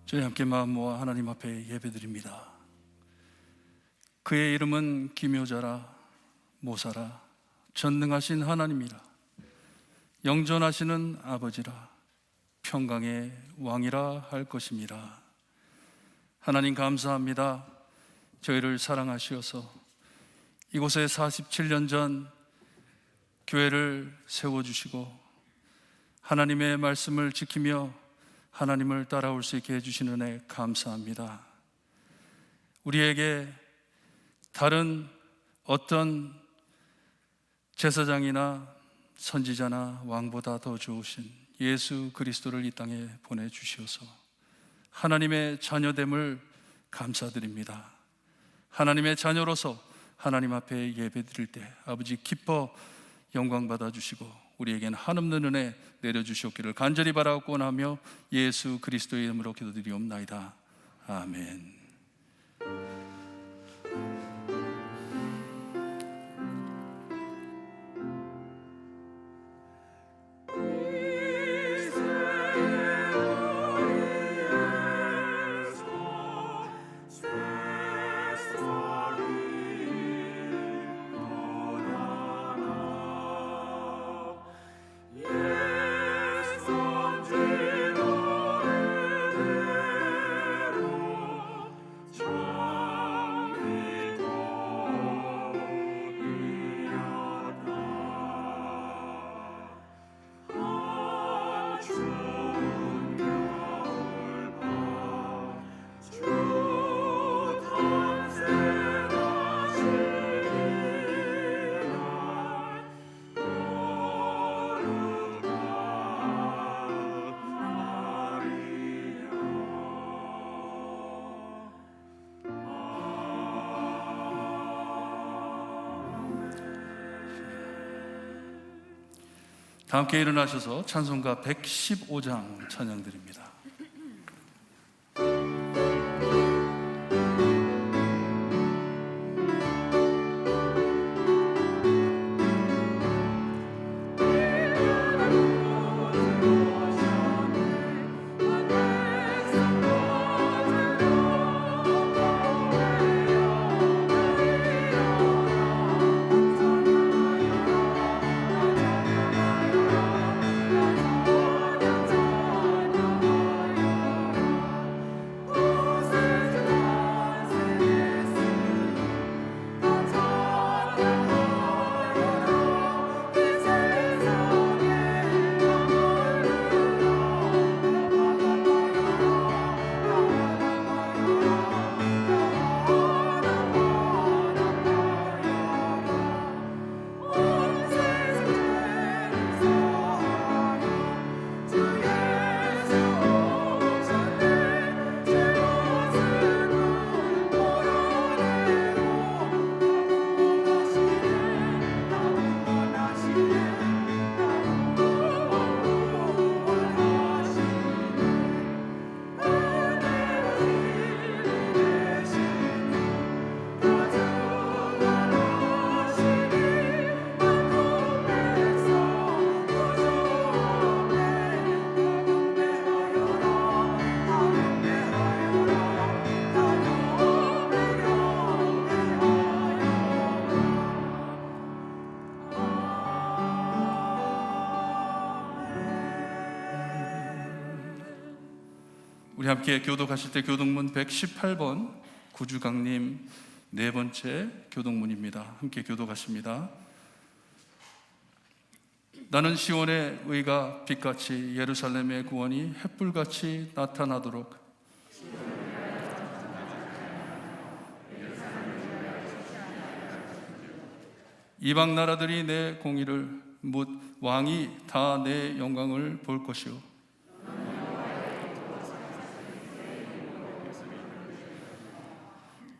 저희 함께 마음 모아 하나님 앞에 예배드립니다. 그의 이름은 기묘자라, 모사라, 전능하신 하나님이라, 영존하시는 아버지라, 평강의 왕이라 할 것입니다. 하나님 감사합니다. 저희를 사랑하시어서 이곳에 47년 전 교회를 세워주시고 하나님의 말씀을 지키며 하나님을 따라올 수 있게 해주신 은혜 감사합니다. 우리에게 다른 어떤 제사장이나 선지자나 왕보다 더 좋으신 예수 그리스도를 이 땅에 보내주시어서 하나님의 자녀됨을 감사드립니다. 하나님의 자녀로서 하나님 앞에 예배드릴 때 아버지 기뻐 영광 받아주시고 우리에게는 한없는 은혜 내려주시옵기를 간절히 바라고 원하며 예수 그리스도의 이름으로 기도드리옵나이다. 아멘. 다 함께 일어나셔서 찬송가 115장 찬양드립니다. 우리 함께 교독하실 때 교독문 118번 구주강님 네 번째 교독문입니다. 함께 교독하십니다. 나는 시온의 의가 빛같이 예루살렘의 구원이 햇불같이 나타나도록 이방 나라들이 내 공의를 묻 왕이 다 내 영광을 볼 것이요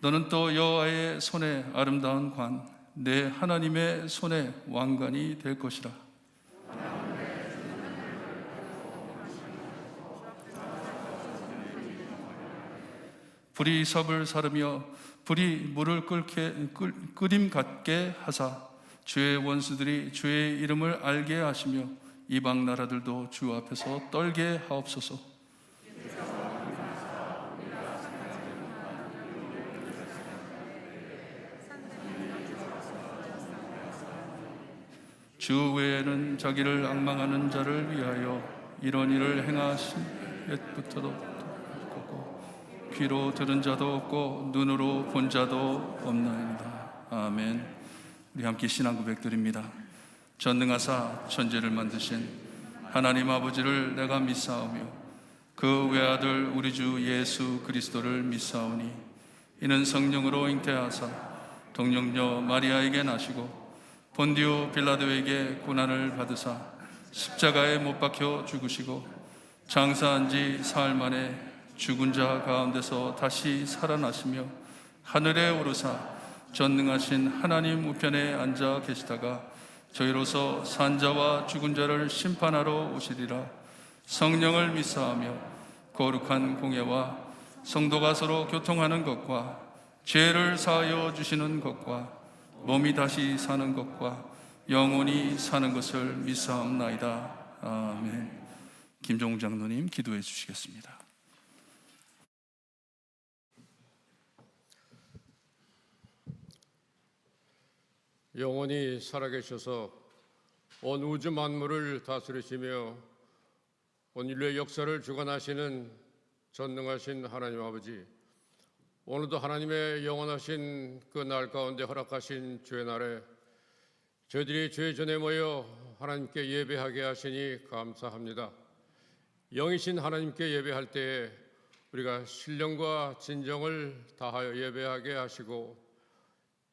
너는 또 여호와의 손에 아름다운 관, 내 하나님의 손에 왕관이 될 것이라. 불이 섭을 사르며 불이 물을 끓임 같게 하사 주의 원수들이 주의 이름을 알게 하시며 이방 나라들도 주 앞에서 떨게 하옵소서. 주 외에는 자기를 앙망하는 자를 위하여 이런 일을 행하신 옛부터도 없고 귀로 들은 자도 없고 눈으로 본 자도 없나이다. 아멘. 우리 함께 신앙 고백드립니다. 전능하사 천지를 만드신 하나님 아버지를 내가 믿사오며 그 외아들 우리 주 예수 그리스도를 믿사오니 이는 성령으로 잉태하사 동정녀 마리아에게 나시고 본디오 빌라도에게 고난을 받으사 십자가에 못 박혀 죽으시고 장사한 지 사흘 만에 죽은 자 가운데서 다시 살아나시며 하늘에 오르사 전능하신 하나님 우편에 앉아 계시다가 저희로서 산자와 죽은 자를 심판하러 오시리라. 성령을 믿사하며 거룩한 공예와 성도가 서로 교통하는 것과 죄를 사하여 주시는 것과 몸이 다시 사는 것과 영원히 사는 것을 믿사옵나이다. 아멘. 김종욱 장로님 기도해 주시겠습니다. 영원히 살아계셔서 온 우주 만물을 다스리시며 온 인류의 역사를 주관하시는 전능하신 하나님 아버지, 오늘도 하나님의 영원하신 그 날 가운데 허락하신 주의 날에 저희들이 주의 전에 모여 하나님께 예배하게 하시니 감사합니다. 영이신 하나님께 예배할 때에 우리가 신령과 진정을 다하여 예배하게 하시고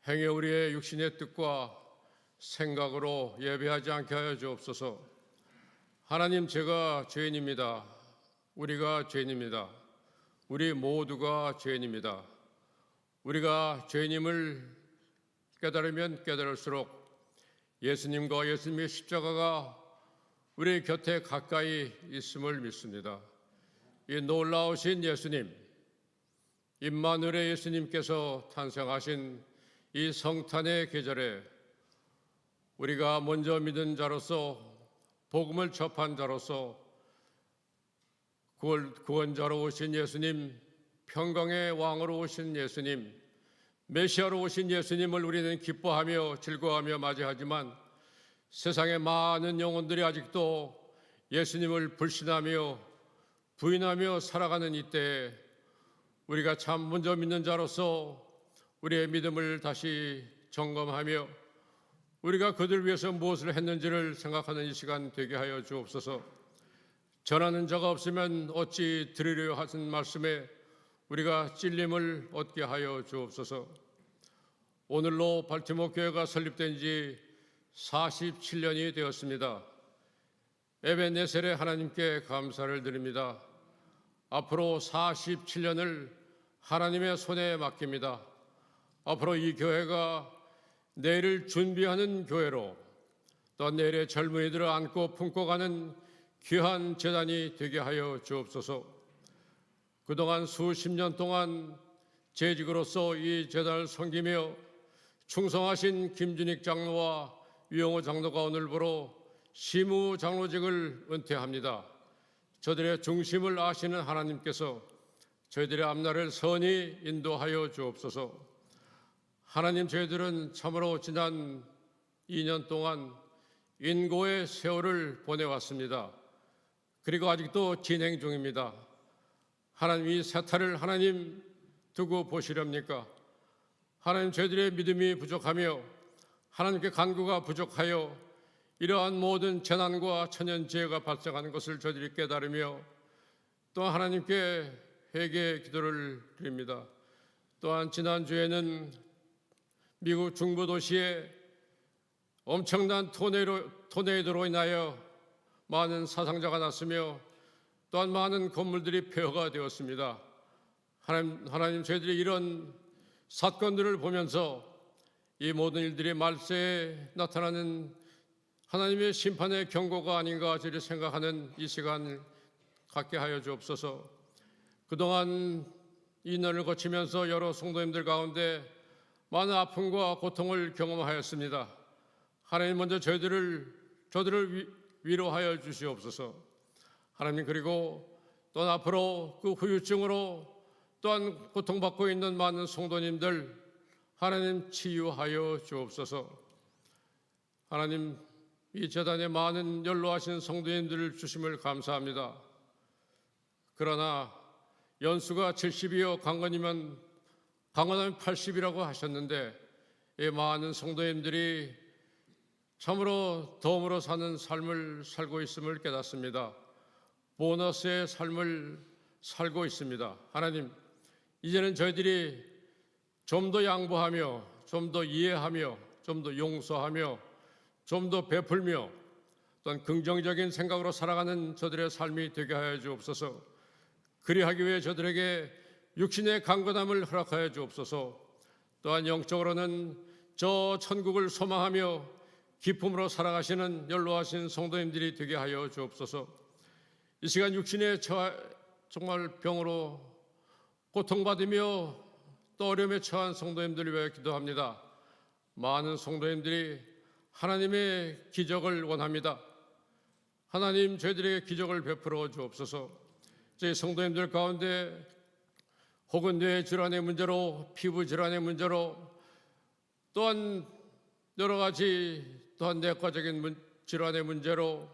행여 우리의 육신의 뜻과 생각으로 예배하지 않게 하여 주옵소서. 하나님, 제가 죄인입니다. 우리가 죄인입니다. 우리 모두가 죄인입니다. 우리가 죄인임을 깨달으면 깨달을수록 예수님과 예수님의 십자가가 우리 곁에 가까이 있음을 믿습니다. 이 놀라우신 예수님, 임마누엘의 예수님께서 탄생하신 이 성탄의 계절에 우리가 먼저 믿은 자로서, 복음을 접한 자로서 구원자로 오신 예수님, 평강의 왕으로 오신 예수님, 메시아로 오신 예수님을 우리는 기뻐하며 즐거워하며 맞이하지만 세상의 많은 영혼들이 아직도 예수님을 불신하며 부인하며 살아가는 이때에 우리가 참 먼저 믿는 자로서 우리의 믿음을 다시 점검하며 우리가 그들 위해서 무엇을 했는지를 생각하는 이 시간 되게 하여 주옵소서. 전하는 자가 없으면 어찌 들으려 하신 말씀에 우리가 찔림을 얻게 하여 주옵소서. 오늘로 발티모 교회가 설립된 지 47년이 되었습니다. 에벤네셀의 하나님께 감사를 드립니다. 앞으로 47년을 하나님의 손에 맡깁니다. 앞으로 이 교회가 내일을 준비하는 교회로, 또 내일의 젊은이들을 안고 품고 가는 귀한 재단이 되게 하여 주옵소서. 그동안 수십 년 동안 재직으로서 이 재단을 섬기며 충성하신 김준익 장로와 유영호 장로가 오늘부로 시무 장로직을 은퇴합니다. 저들의 중심을 아시는 하나님께서 저희들의 앞날을 선히 인도하여 주옵소서. 하나님, 저희들은 참으로 지난 2년 동안 인고의 세월을 보내왔습니다. 그리고 아직도 진행 중입니다. 하나님, 이 세탈을 하나님 두고 보시렵니까? 하나님, 저희들의 믿음이 부족하며 하나님께 간구가 부족하여 이러한 모든 재난과 천연재해가 발생하는 것을 저희들이 깨달으며 또 하나님께 회개의 기도를 드립니다. 또한 지난주에는 미국 중부 도시에 엄청난 토네이도로 인하여 많은 사상자가 났으며 또한 많은 건물들이 폐허가 되었습니다. 하나님, 저희들이 이런 사건들을 보면서 이 모든 일들이 말세에 나타나는 하나님의 심판의 경고가 아닌가 저희들이 생각하는 이 시간을 갖게 하여 주옵소서. 그동안 2년을 거치면서 여러 성도님들 가운데 많은 아픔과 고통을 경험하였습니다. 하나님, 먼저 저들을 위로하여 주시옵소서. 하나님, 그리고 또한 앞으로 그 후유증으로 또한 고통받고 있는 많은 성도님들 하나님 치유하여 주옵소서. 하나님, 이 재단에 많은 연로하신 성도님들을 주심을 감사합니다. 그러나 연수가 70이요 강건하면 80이라고 하셨는데 이 많은 성도님들이 참으로 덤으로 사는 삶을 살고 있음을 깨닫습니다. 보너스의 삶을 살고 있습니다. 하나님, 이제는 저희들이 좀 더 양보하며 좀 더 이해하며 좀 더 용서하며 좀 더 베풀며 또한 긍정적인 생각으로 살아가는 저들의 삶이 되게 하여 주옵소서. 그리하기 위해 저들에게 육신의 강건함을 허락하여 주옵소서. 또한 영적으로는 저 천국을 소망하며 기쁨으로 살아가시는 연로하신 성도님들이 되게 하여 주옵소서. 이 시간 육신의 정말 병으로 고통받으며 또 어려움에 처한 성도님들을 위해 기도합니다. 많은 성도님들이 하나님의 기적을 원합니다. 하나님, 저희들에게 기적을 베풀어 주옵소서. 저희 성도님들 가운데 혹은 뇌 질환의 문제로, 피부 질환의 문제로, 또한 여러 가지 또한 내과적인 질환의 문제로,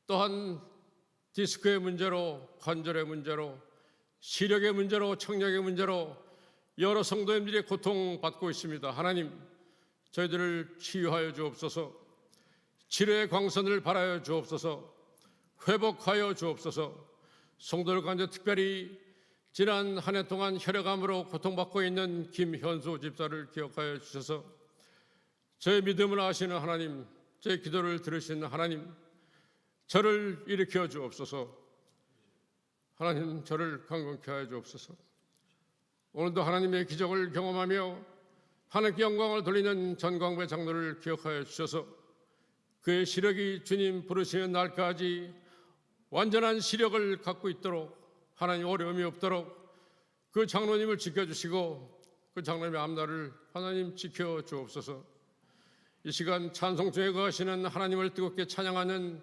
또한 디스크의 문제로, 관절의 문제로, 시력의 문제로, 청력의 문제로 여러 성도님들이 고통받고 있습니다. 하나님, 저희들을 치유하여 주옵소서. 치료의 광선을 발하여 주옵소서. 회복하여 주옵소서. 성도들 가운데 특별히 지난 한 해 동안 혈액암으로 고통받고 있는 김현수 집사를 기억하여 주셔서 저의 믿음을 아시는 하나님, 저의 기도를 들으시는 하나님, 저를 일으켜 주옵소서. 하나님, 저를 강건케 하여 주옵소서. 오늘도 하나님의 기적을 경험하며 하나님께 영광을 돌리는 전광배 장로를 기억하여 주셔서 그의 시력이 주님 부르시는 날까지 완전한 시력을 갖고 있도록 하나님 어려움이 없도록 그 장로님을 지켜주시고 그 장로님의 앞날을 하나님 지켜 주옵소서. 이 시간 찬송 중에 거하시는 하나님을 뜨겁게 찬양하는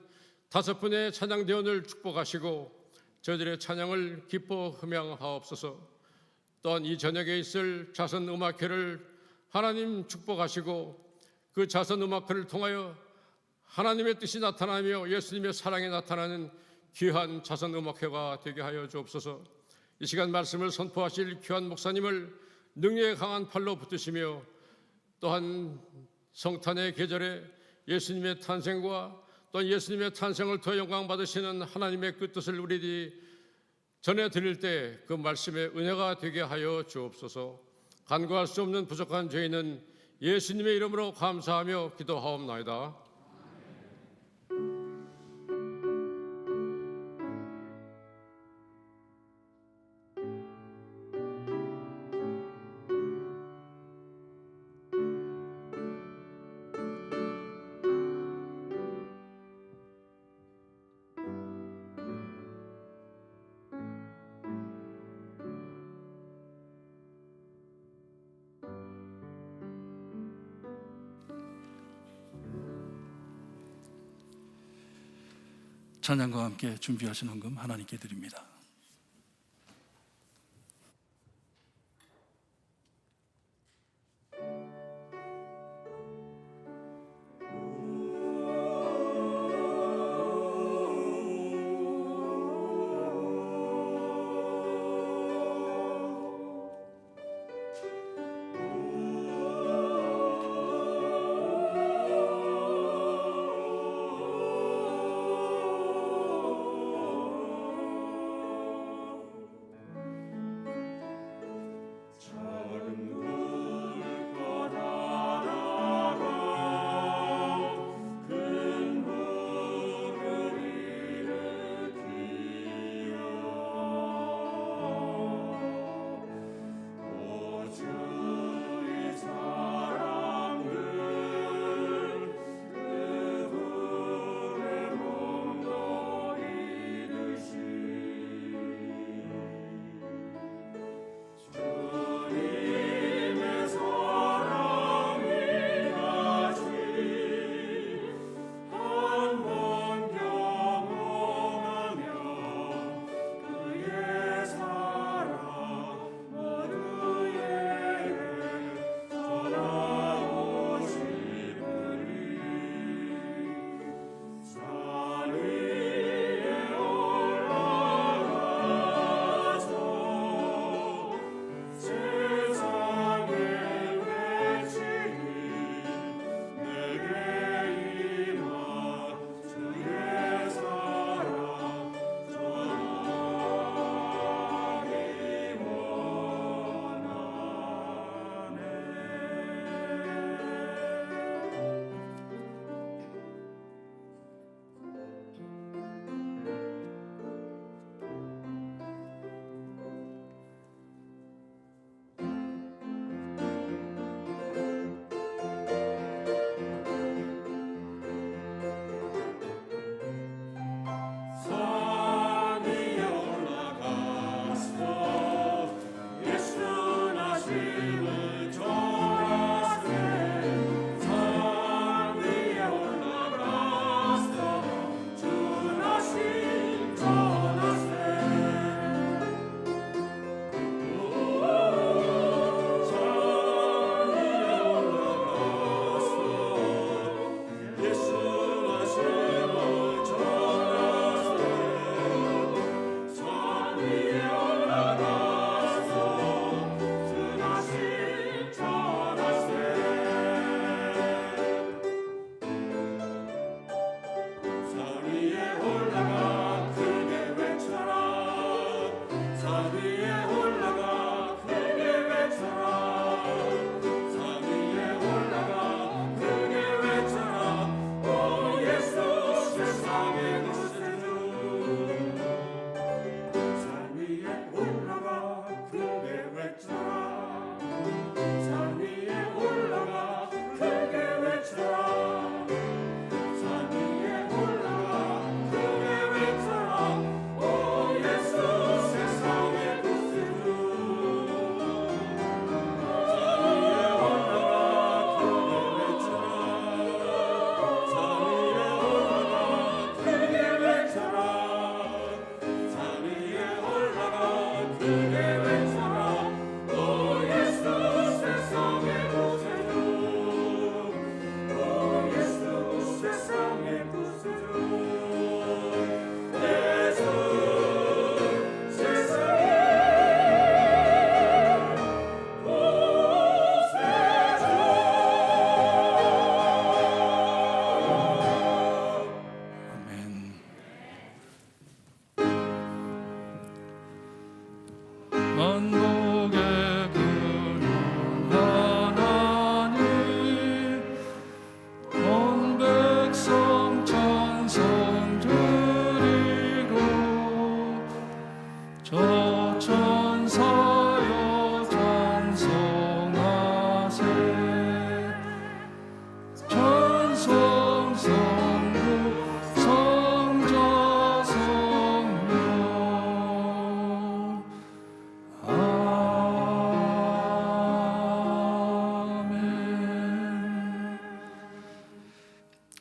5분의 찬양대원을 축복하시고 저희들의 찬양을 기뻐 흠양하옵소서. 또한 이 저녁에 있을 자선음악회를 하나님 축복하시고 그 자선음악회를 통하여 하나님의 뜻이 나타나며 예수님의 사랑이 나타나는 귀한 자선음악회가 되게 하여 주옵소서. 이 시간 말씀을 선포하실 귀한 목사님을 능력에 강한 팔로 붙드시며 또한 성탄의 계절에 예수님의 탄생과 또 예수님의 탄생을 더 영광 받으시는 하나님의 그 뜻을 우리들이 전해드릴 때 그 말씀의 은혜가 되게 하여 주옵소서. 간과할 수 없는 부족한 죄인은 예수님의 이름으로 감사하며 기도하옵나이다. 찬양과 함께 준비하신 헌금 하나님께 드립니다.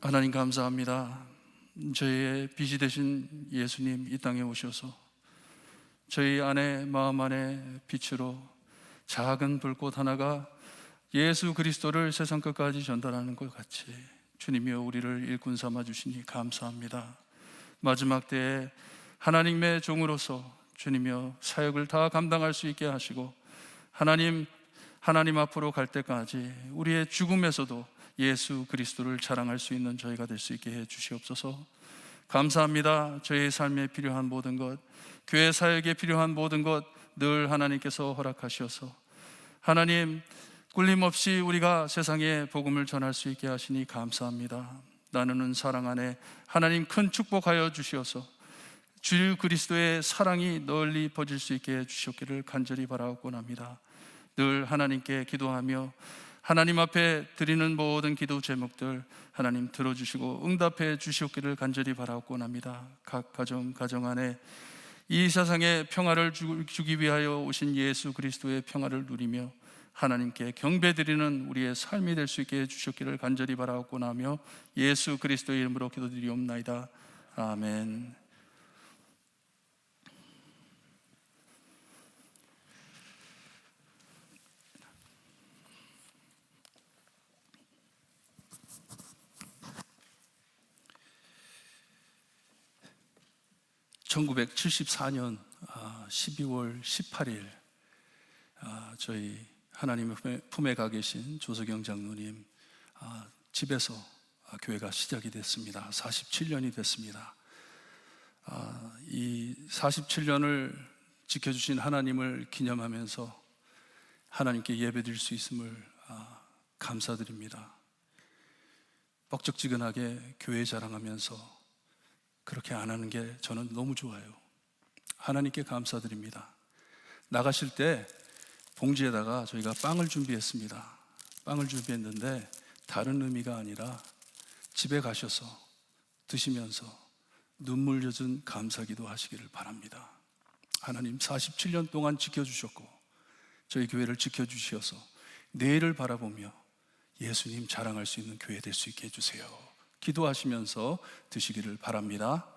하나님 감사합니다. 저희의 빛이 되신 예수님 이 땅에 오셔서 저희 안에 마음 안에 빛으로 작은 불꽃 하나가 예수 그리스도를 세상 끝까지 전달하는 것 같이 주님이여 우리를 일꾼 삼아 주시니 감사합니다. 마지막 때에 하나님의 종으로서 주님이여 사역을 다 감당할 수 있게 하시고 하나님 앞으로 갈 때까지 우리의 죽음에서도 예수 그리스도를 자랑할 수 있는 저희가 될 수 있게 해 주시옵소서. 감사합니다. 저희의 삶에 필요한 모든 것, 교회 사역에 필요한 모든 것 늘 하나님께서 허락하셔서 하나님 꿀림없이 우리가 세상에 복음을 전할 수 있게 하시니 감사합니다. 나누는 사랑 안에 하나님 큰 축복하여 주시어서 주 그리스도의 사랑이 널리 퍼질 수 있게 해 주셨기를 간절히 바라옵곤 합니다. 늘 하나님께 기도하며 하나님 앞에 드리는 모든 기도 제목들 하나님 들어주시고 응답해 주시옵기를 간절히 바라옵곤 합니다. 각 가정 안에 이 세상에 평화를 주기 위하여 오신 예수 그리스도의 평화를 누리며 하나님께 경배드리는 우리의 삶이 될 수 있게 해주셨기를 간절히 바라옵곤 하며 예수 그리스도의 이름으로 기도드리옵나이다. 아멘. (1974년 12월 18일) 저희 하나님의 품에 가 계신 조석영 장로님 집에서 교회가 시작이 됐습니다. 47년이 됐습니다. 이 47년을 지켜주신 하나님을 기념하면서 하나님께 예배드릴 수 있음을 감사드립니다. 뻑적지근하게 교회 자랑하면서 그렇게 안 하는 게 저는 너무 좋아요. 하나님께 감사드립니다. 나가실 때 봉지에다가 저희가 빵을 준비했습니다. 빵을 준비했는데 다른 의미가 아니라 집에 가셔서 드시면서 눈물 젖은 감사기도 하시기를 바랍니다. 하나님 47년 동안 지켜주셨고 저희 교회를 지켜주셔서 내일을 바라보며 예수님 자랑할 수 있는 교회 될 수 있게 해주세요. 기도하시면서 드시기를 바랍니다.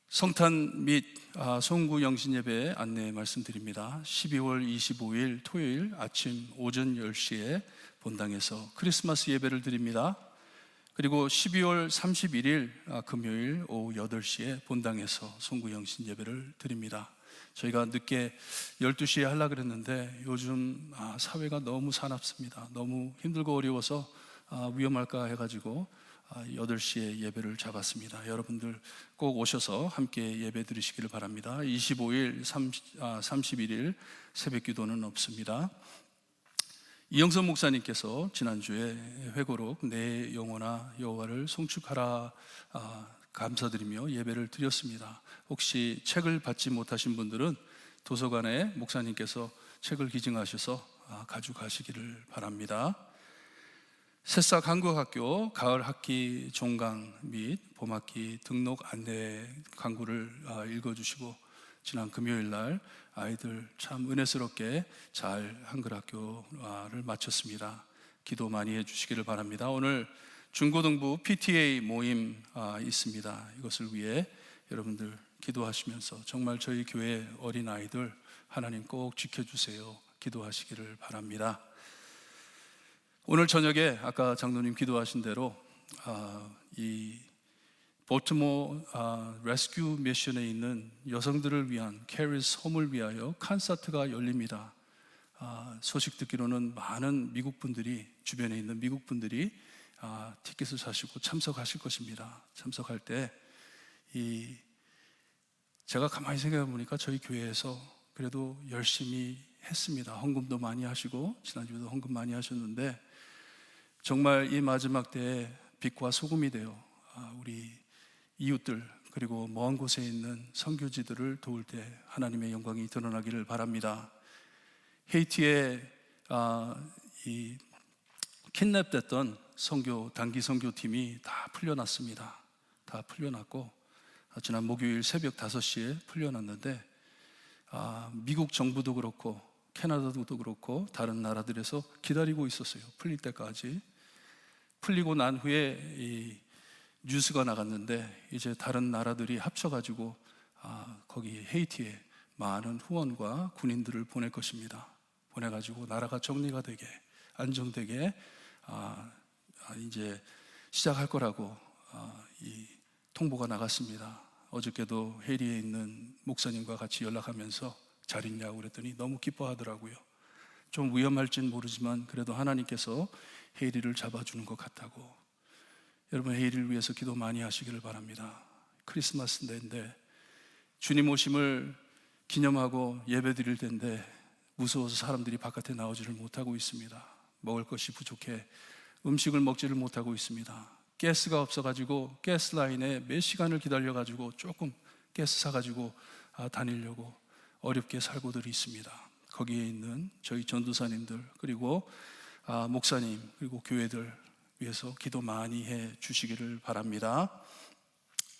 성탄 및 송구 영신예배 안내 말씀드립니다. 12월 25일 토요일 아침 오전 10시에 본당에서 크리스마스 예배를 드립니다. 그리고 12월 31일 금요일 오후 8시에 본당에서 송구 영신 예배를 드립니다. 저희가 늦게 12시에 하려고 그랬는데 요즘 사회가 너무 사납습니다. 너무 힘들고 어려워서 위험할까 해가지고 8시에 예배를 잡았습니다. 여러분들 꼭 오셔서 함께 예배 드리시기를 바랍니다. 25일, 31일 새벽 기도는 없습니다. 이영선 목사님께서 지난주에 회고록 내 영혼아 여호와를 송축하라 감사드리며 예배를 드렸습니다. 혹시 책을 받지 못하신 분들은 도서관에 목사님께서 책을 기증하셔서 가져가시기를 바랍니다. 새싹 한국학교 가을 학기 종강 및 봄학기 등록 안내 광고를 읽어주시고 지난 금요일 날 아이들 참 은혜스럽게 잘 한글학교를 마쳤습니다. 기도 많이 해주시기를 바랍니다. 오늘 중고등부 PTA 모임 있습니다. 이것을 위해 여러분들 기도하시면서 정말 저희 교회 어린아이들 하나님 꼭 지켜주세요. 기도하시기를 바랍니다. 오늘 저녁에 아까 장로님 기도하신 대로 이 보트모 레스큐 미션에 있는 여성들을 위한 캐리스 홈을 위하여 콘서트가 열립니다. 소식 듣기로는 많은 미국 분들이 주변에 있는 미국 분들이 티켓을 사시고 참석하실 것입니다. 참석할 때 제가 가만히 생각해 보니까 저희 교회에서 그래도 열심히 했습니다. 헌금도 많이 하시고 지난주에도 헌금 많이 하셨는데 정말 이 마지막 때에 빛과 소금이 되어 우리 이웃들 그리고 먼 곳에 있는 선교지들을 도울 때 하나님의 영광이 드러나기를 바랍니다. 헤이티에 이 킨랩됐던 단기 선교팀이 다 풀려났습니다. 다 풀려났고 지난 목요일 새벽 5시에 풀려났는데 미국 정부도 그렇고 캐나다도 그렇고 다른 나라들에서 기다리고 있었어요. 풀릴 때까지. 풀리고 난 후에 이 뉴스가 나갔는데 이제 다른 나라들이 합쳐가지고 거기 헤이티에 많은 후원과 군인들을 보낼 것입니다. 보내가지고 나라가 정리가 되게 안정되게 이제 시작할 거라고 이 통보가 나갔습니다. 어저께도 헤이티에 있는 목사님과 같이 연락하면서 잘 있냐고 그랬더니 너무 기뻐하더라고요. 좀 위험할진 모르지만 그래도 하나님께서 헤이티를 잡아주는 것 같다고. 여러분, 헤이티를 위해서 기도 많이 하시기를 바랍니다. 크리스마스인데 주님 오심을 기념하고 예배 드릴 텐데 무서워서 사람들이 바깥에 나오지를 못하고 있습니다. 먹을 것이 부족해 음식을 먹지를 못하고 있습니다. 가스가 없어가지고 가스 라인에 몇 시간을 기다려가지고 조금 가스 사가지고 다니려고 어렵게 살고들이 있습니다. 거기에 있는 저희 전도사님들 그리고 목사님 그리고 교회들 위해서 기도 많이 해 주시기를 바랍니다.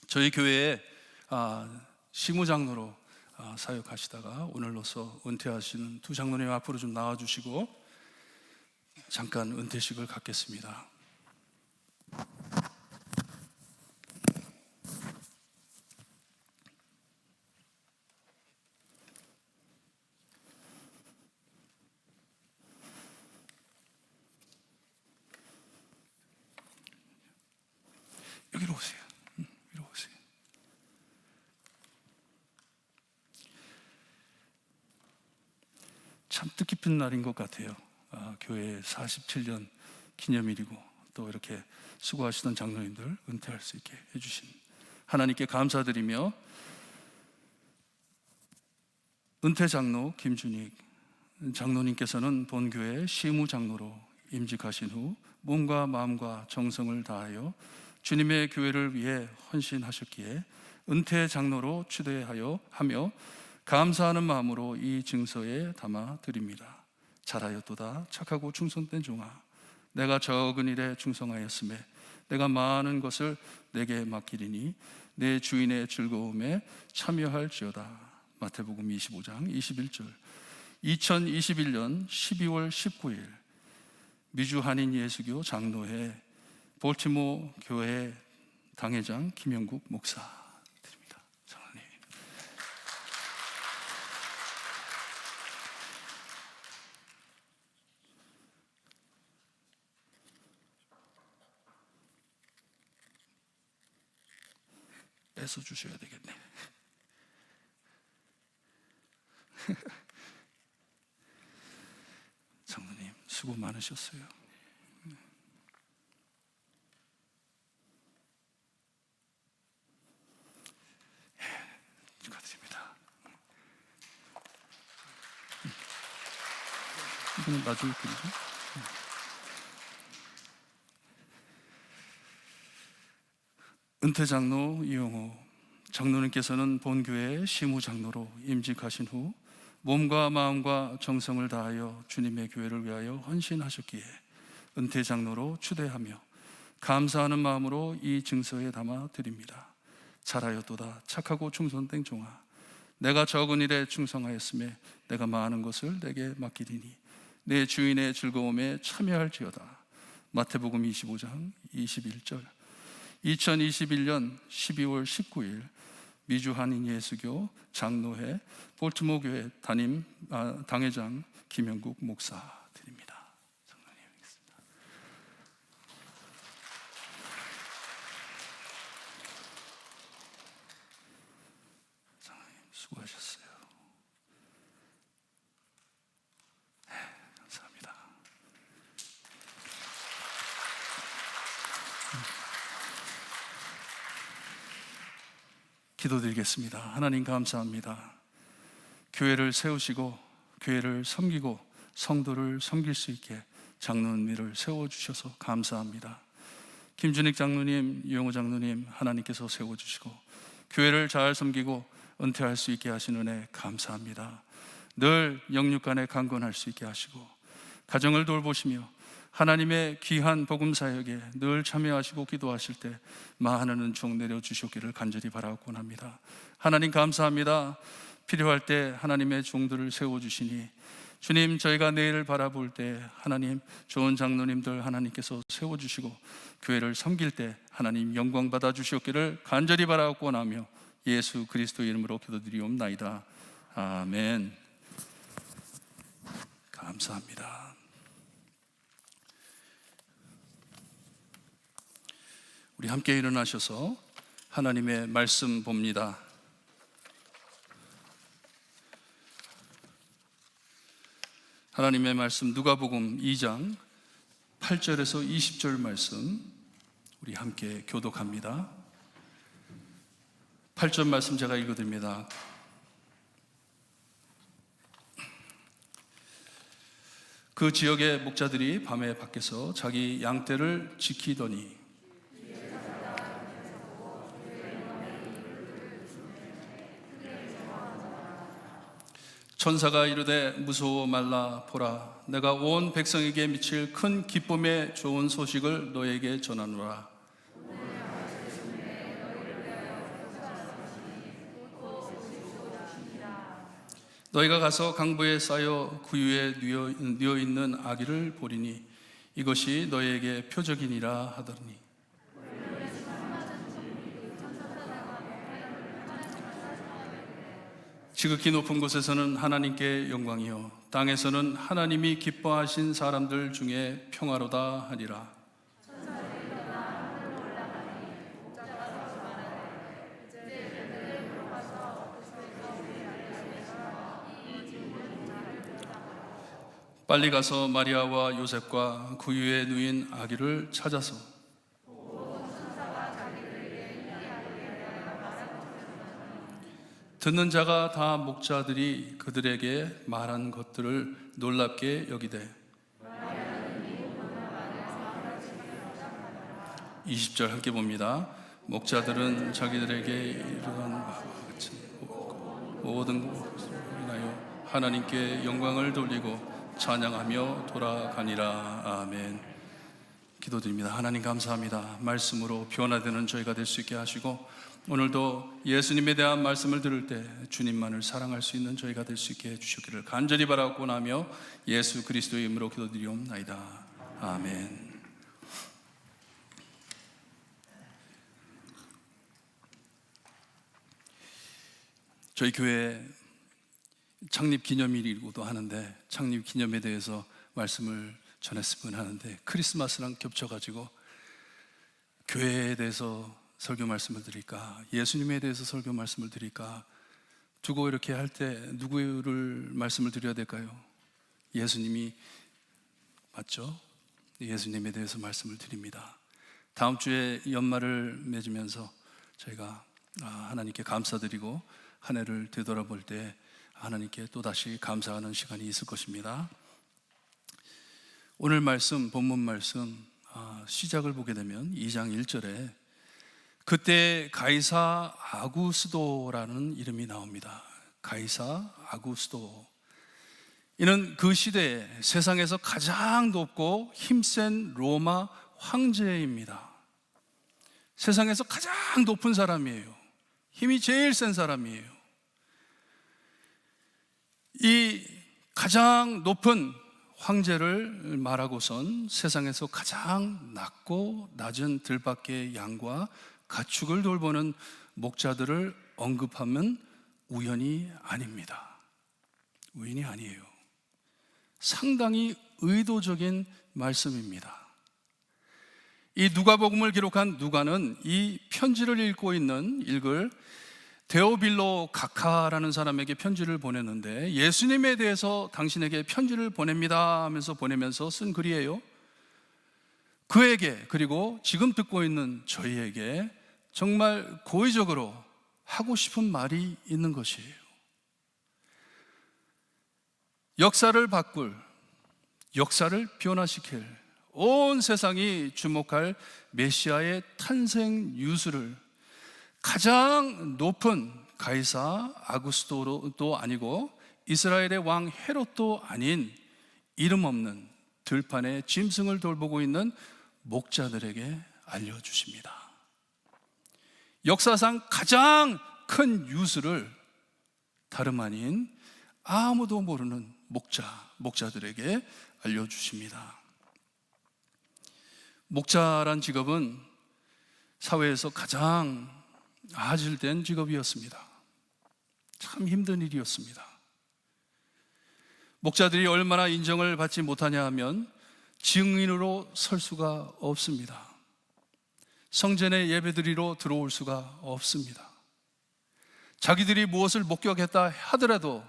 저희 교회에 시무장로로 사역하시다가 오늘로서 은퇴하시는 두 장로님 앞으로 좀 나와주시고 잠깐 은퇴식을 갖겠습니다. 여기로 오세요. 여기로 오세요. 참 뜻깊은 날인 것 같아요. 교회 47년 기념일이고 또 이렇게 수고하시던 장로님들 은퇴할 수 있게 해주신 하나님께 감사드리며 은퇴 장로 김준익 장로님께서는 본교회 시무장로로 임직하신 후 몸과 마음과 정성을 다하여 주님의 교회를 위해 헌신하셨기에 은퇴 장로로 추대하여 하며 감사하는 마음으로 이 증서에 담아 드립니다. 잘하였도다 착하고 충성된 종아, 내가 적은 일에 충성하였음에 내가 많은 것을 내게 맡기리니 내 주인의 즐거움에 참여할지어다. 마태복음 25장 21절. 2021년 12월 19일 미주 한인 예수교 장로회 볼티모 교회 당회장 김영국 목사 드립니다. 장로님. 뺏어 주셔야 되겠네. 장로님 수고 많으셨어요. 축하드립니다. 이거는 나중에 드리죠. 은퇴 장로 이용호 장로님께서는 본교회 시무장로로 임직하신 후 몸과 마음과 정성을 다하여 주님의 교회를 위하여 헌신하셨기에 은퇴 장로로 추대하며 감사하는 마음으로 이 증서에 담아 드립니다. 잘하였도다 착하고 충성된 종아, 내가 적은 일에 충성하였음에 내가 많은 것을 내게 맡기리니 내 주인의 즐거움에 참여할지어다. 마태복음 25장 21절. 2021년 12월 19일 미주 한인 예수교 장로회 볼티모 교회 당회장 김영국 목사 드립니다. 장로님 있습니다. 장로님 수고하셨어요. 감사합니다. 기도드리겠습니다. 하나님 감사합니다. 교회를 세우시고 교회를 섬기고 성도를 섬길 수 있게 장로님을 세워주셔서 감사합니다. 김준익 장로님, 유영호 장로님 하나님께서 세워주시고 교회를 잘 섬기고 은퇴할 수 있게 하신 은혜 감사합니다. 늘 영육간에 강건할 수 있게 하시고 가정을 돌보시며 하나님의 귀한 복음 사역에 늘 참여하시고 기도하실 때 많은 은총 내려주셨기를 간절히 바라곤 합니다. 하나님 감사합니다. 필요할 때 하나님의 종들을 세워주시니 주님, 저희가 내일을 바라볼 때 하나님 좋은 장로님들 하나님께서 세워주시고 교회를 섬길 때 하나님 영광 받아주시옵기를 간절히 바라고 나며 예수 그리스도 이름으로 기도드리옵나이다. 아멘. 감사합니다. 우리 함께 일어나셔서 하나님의 말씀 봅니다. 하나님의 말씀 누가복음 2장 8절에서 20절 말씀 우리 함께 교독합니다. 8절 말씀 제가 읽어드립니다. 그 지역의 목자들이 밤에 밖에서 자기 양떼를 지키더니 천사가 이르되 무서워 말라. 보라, 내가 온 백성에게 미칠 큰 기쁨의 좋은 소식을 너에게 전하노라. 너희가 가서 강보에 쌓여 구유에 뉘어 있는 아기를 보리니 이것이 너희에게 표적이니라 하더니 지극히 높은 곳에서는 하나님께 영광이요 땅에서는 하나님이 기뻐하신 사람들 중에 평화로다 하리라. 빨리 가서 마리아와 요셉과 구유에 누인 아기를 찾아서 듣는 자가 다 목자들이 그들에게 말한 것들을 놀랍게 여기되 20절 함께 봅니다. 목자들은 자기들에게 이르던 모든 것을 인하여 하나님께 영광을 돌리고 찬양하며 돌아가니라. 아멘. 기도드립니다. 하나님 감사합니다. 말씀으로 변화되는 저희가 될 수 있게 하시고 오늘도 예수님에 대한 말씀을 들을 때 주님만을 사랑할 수 있는 저희가 될 수 있게 해주시기를 간절히 바라고 나며 예수 그리스도의 이름으로 기도드리옵나이다. 아멘. 저희 교회 창립 기념일이기도 하는데 창립 기념에 대해서 말씀을 전했으면 하는데 크리스마스랑 겹쳐가지고 교회에 대해서 설교 말씀을 드릴까 예수님에 대해서 설교 말씀을 드릴까 두고 이렇게 할 때 누구를 말씀을 드려야 될까요? 예수님이 맞죠? 예수님에 대해서 말씀을 드립니다. 다음 주에 연말을 맺으면서 저희가 하나님께 감사드리고 한 해를 되돌아볼 때 하나님께 또다시 감사하는 시간이 있을 것입니다. 오늘 말씀, 본문 말씀 시작을 보게 되면 2장 1절에 그때 가이사 아구스도라는 이름이 나옵니다. 가이사 아구스도. 이는 그 시대에 세상에서 가장 높고 힘센 로마 황제입니다. 세상에서 가장 높은 사람이에요. 힘이 제일 센 사람이에요. 이 가장 높은 황제를 말하고선 세상에서 가장 낮고 낮은 들밖의 양과 가축을 돌보는 목자들을 언급하면 우연이 아닙니다. 우연이 아니에요. 상당히 의도적인 말씀입니다. 이 누가복음을 기록한 누가는 이 편지를 읽을 데오빌로 가카라는 사람에게 편지를 보냈는데 예수님에 대해서 당신에게 편지를 보냅니다 하면서 보내면서 쓴 글이에요. 그에게 그리고 지금 듣고 있는 저희에게 정말 고의적으로 하고 싶은 말이 있는 것이에요. 역사를 바꿀, 역사를 변화시킬 온 세상이 주목할 메시아의 탄생 뉴스를 가장 높은 가이사 아구스도도 아니고 이스라엘의 왕 헤롯도 아닌 이름 없는 들판에 짐승을 돌보고 있는 목자들에게 알려주십니다. 역사상 가장 큰 뉴스를 다름 아닌 아무도 모르는 목자들에게 알려주십니다. 목자란 직업은 사회에서 가장 아질된 직업이었습니다. 참 힘든 일이었습니다. 목자들이 얼마나 인정을 받지 못하냐 하면 증인으로 설 수가 없습니다. 성전에 예배드리러 들어올 수가 없습니다. 자기들이 무엇을 목격했다 하더라도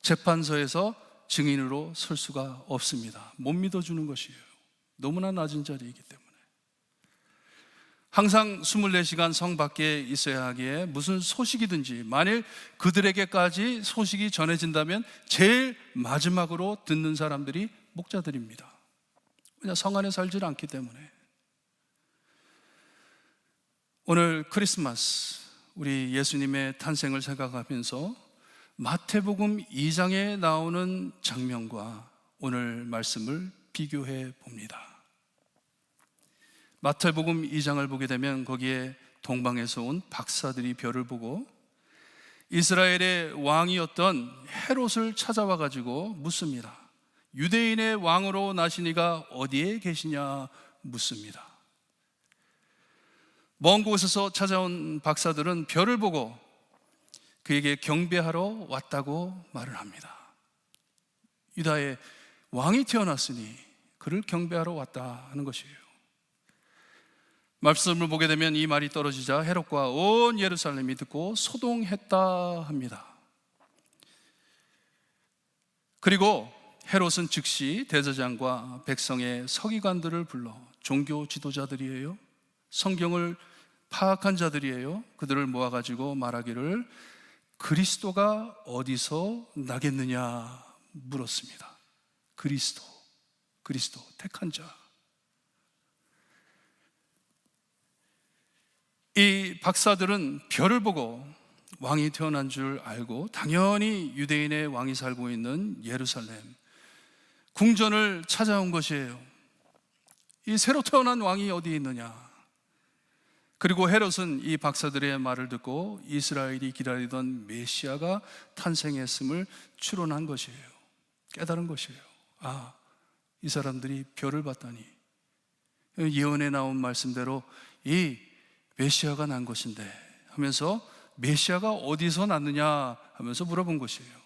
재판서에서 증인으로 설 수가 없습니다. 못 믿어주는 것이에요. 너무나 낮은 자리이기 때문에. 항상 24시간 성 밖에 있어야 하기에 무슨 소식이든지 만일 그들에게까지 소식이 전해진다면 제일 마지막으로 듣는 사람들이 목자들입니다. 그냥 성 안에 살지 않기 때문에. 오늘 크리스마스, 우리 예수님의 탄생을 생각하면서 마태복음 2장에 나오는 장면과 오늘 말씀을 비교해 봅니다. 마태복음 2장을 보게 되면 거기에 동방에서 온 박사들이 별을 보고 이스라엘의 왕이었던 헤롯을 찾아와 가지고 묻습니다. 유대인의 왕으로 나시니가 어디에 계시냐 묻습니다. 먼 곳에서 찾아온 박사들은 별을 보고 그에게 경배하러 왔다고 말을 합니다. 유다의 왕이 태어났으니 그를 경배하러 왔다 하는 것이에요. 말씀을 보게 되면 이 말이 떨어지자 헤롯과 온 예루살렘이 듣고 소동했다 합니다. 그리고 헤롯은 즉시 대제사장과 백성의 서기관들을 불러, 종교 지도자들이에요, 성경을 파악한 자들이에요, 그들을 모아가지고 말하기를 그리스도가 어디서 나겠느냐 물었습니다. 그리스도, 택한 자. 이 박사들은 별을 보고 왕이 태어난 줄 알고 당연히 유대인의 왕이 살고 있는 예루살렘 궁전을 찾아온 것이에요. 이 새로 태어난 왕이 어디 있느냐. 그리고 헤롯은 이 박사들의 말을 듣고 이스라엘이 기다리던 메시아가 탄생했음을 추론한 것이에요. 깨달은 것이에요. 아, 이 사람들이 별을 봤다니 예언에 나온 말씀대로 이 메시아가 난 것인데 하면서 메시아가 어디서 났느냐 하면서 물어본 것이에요.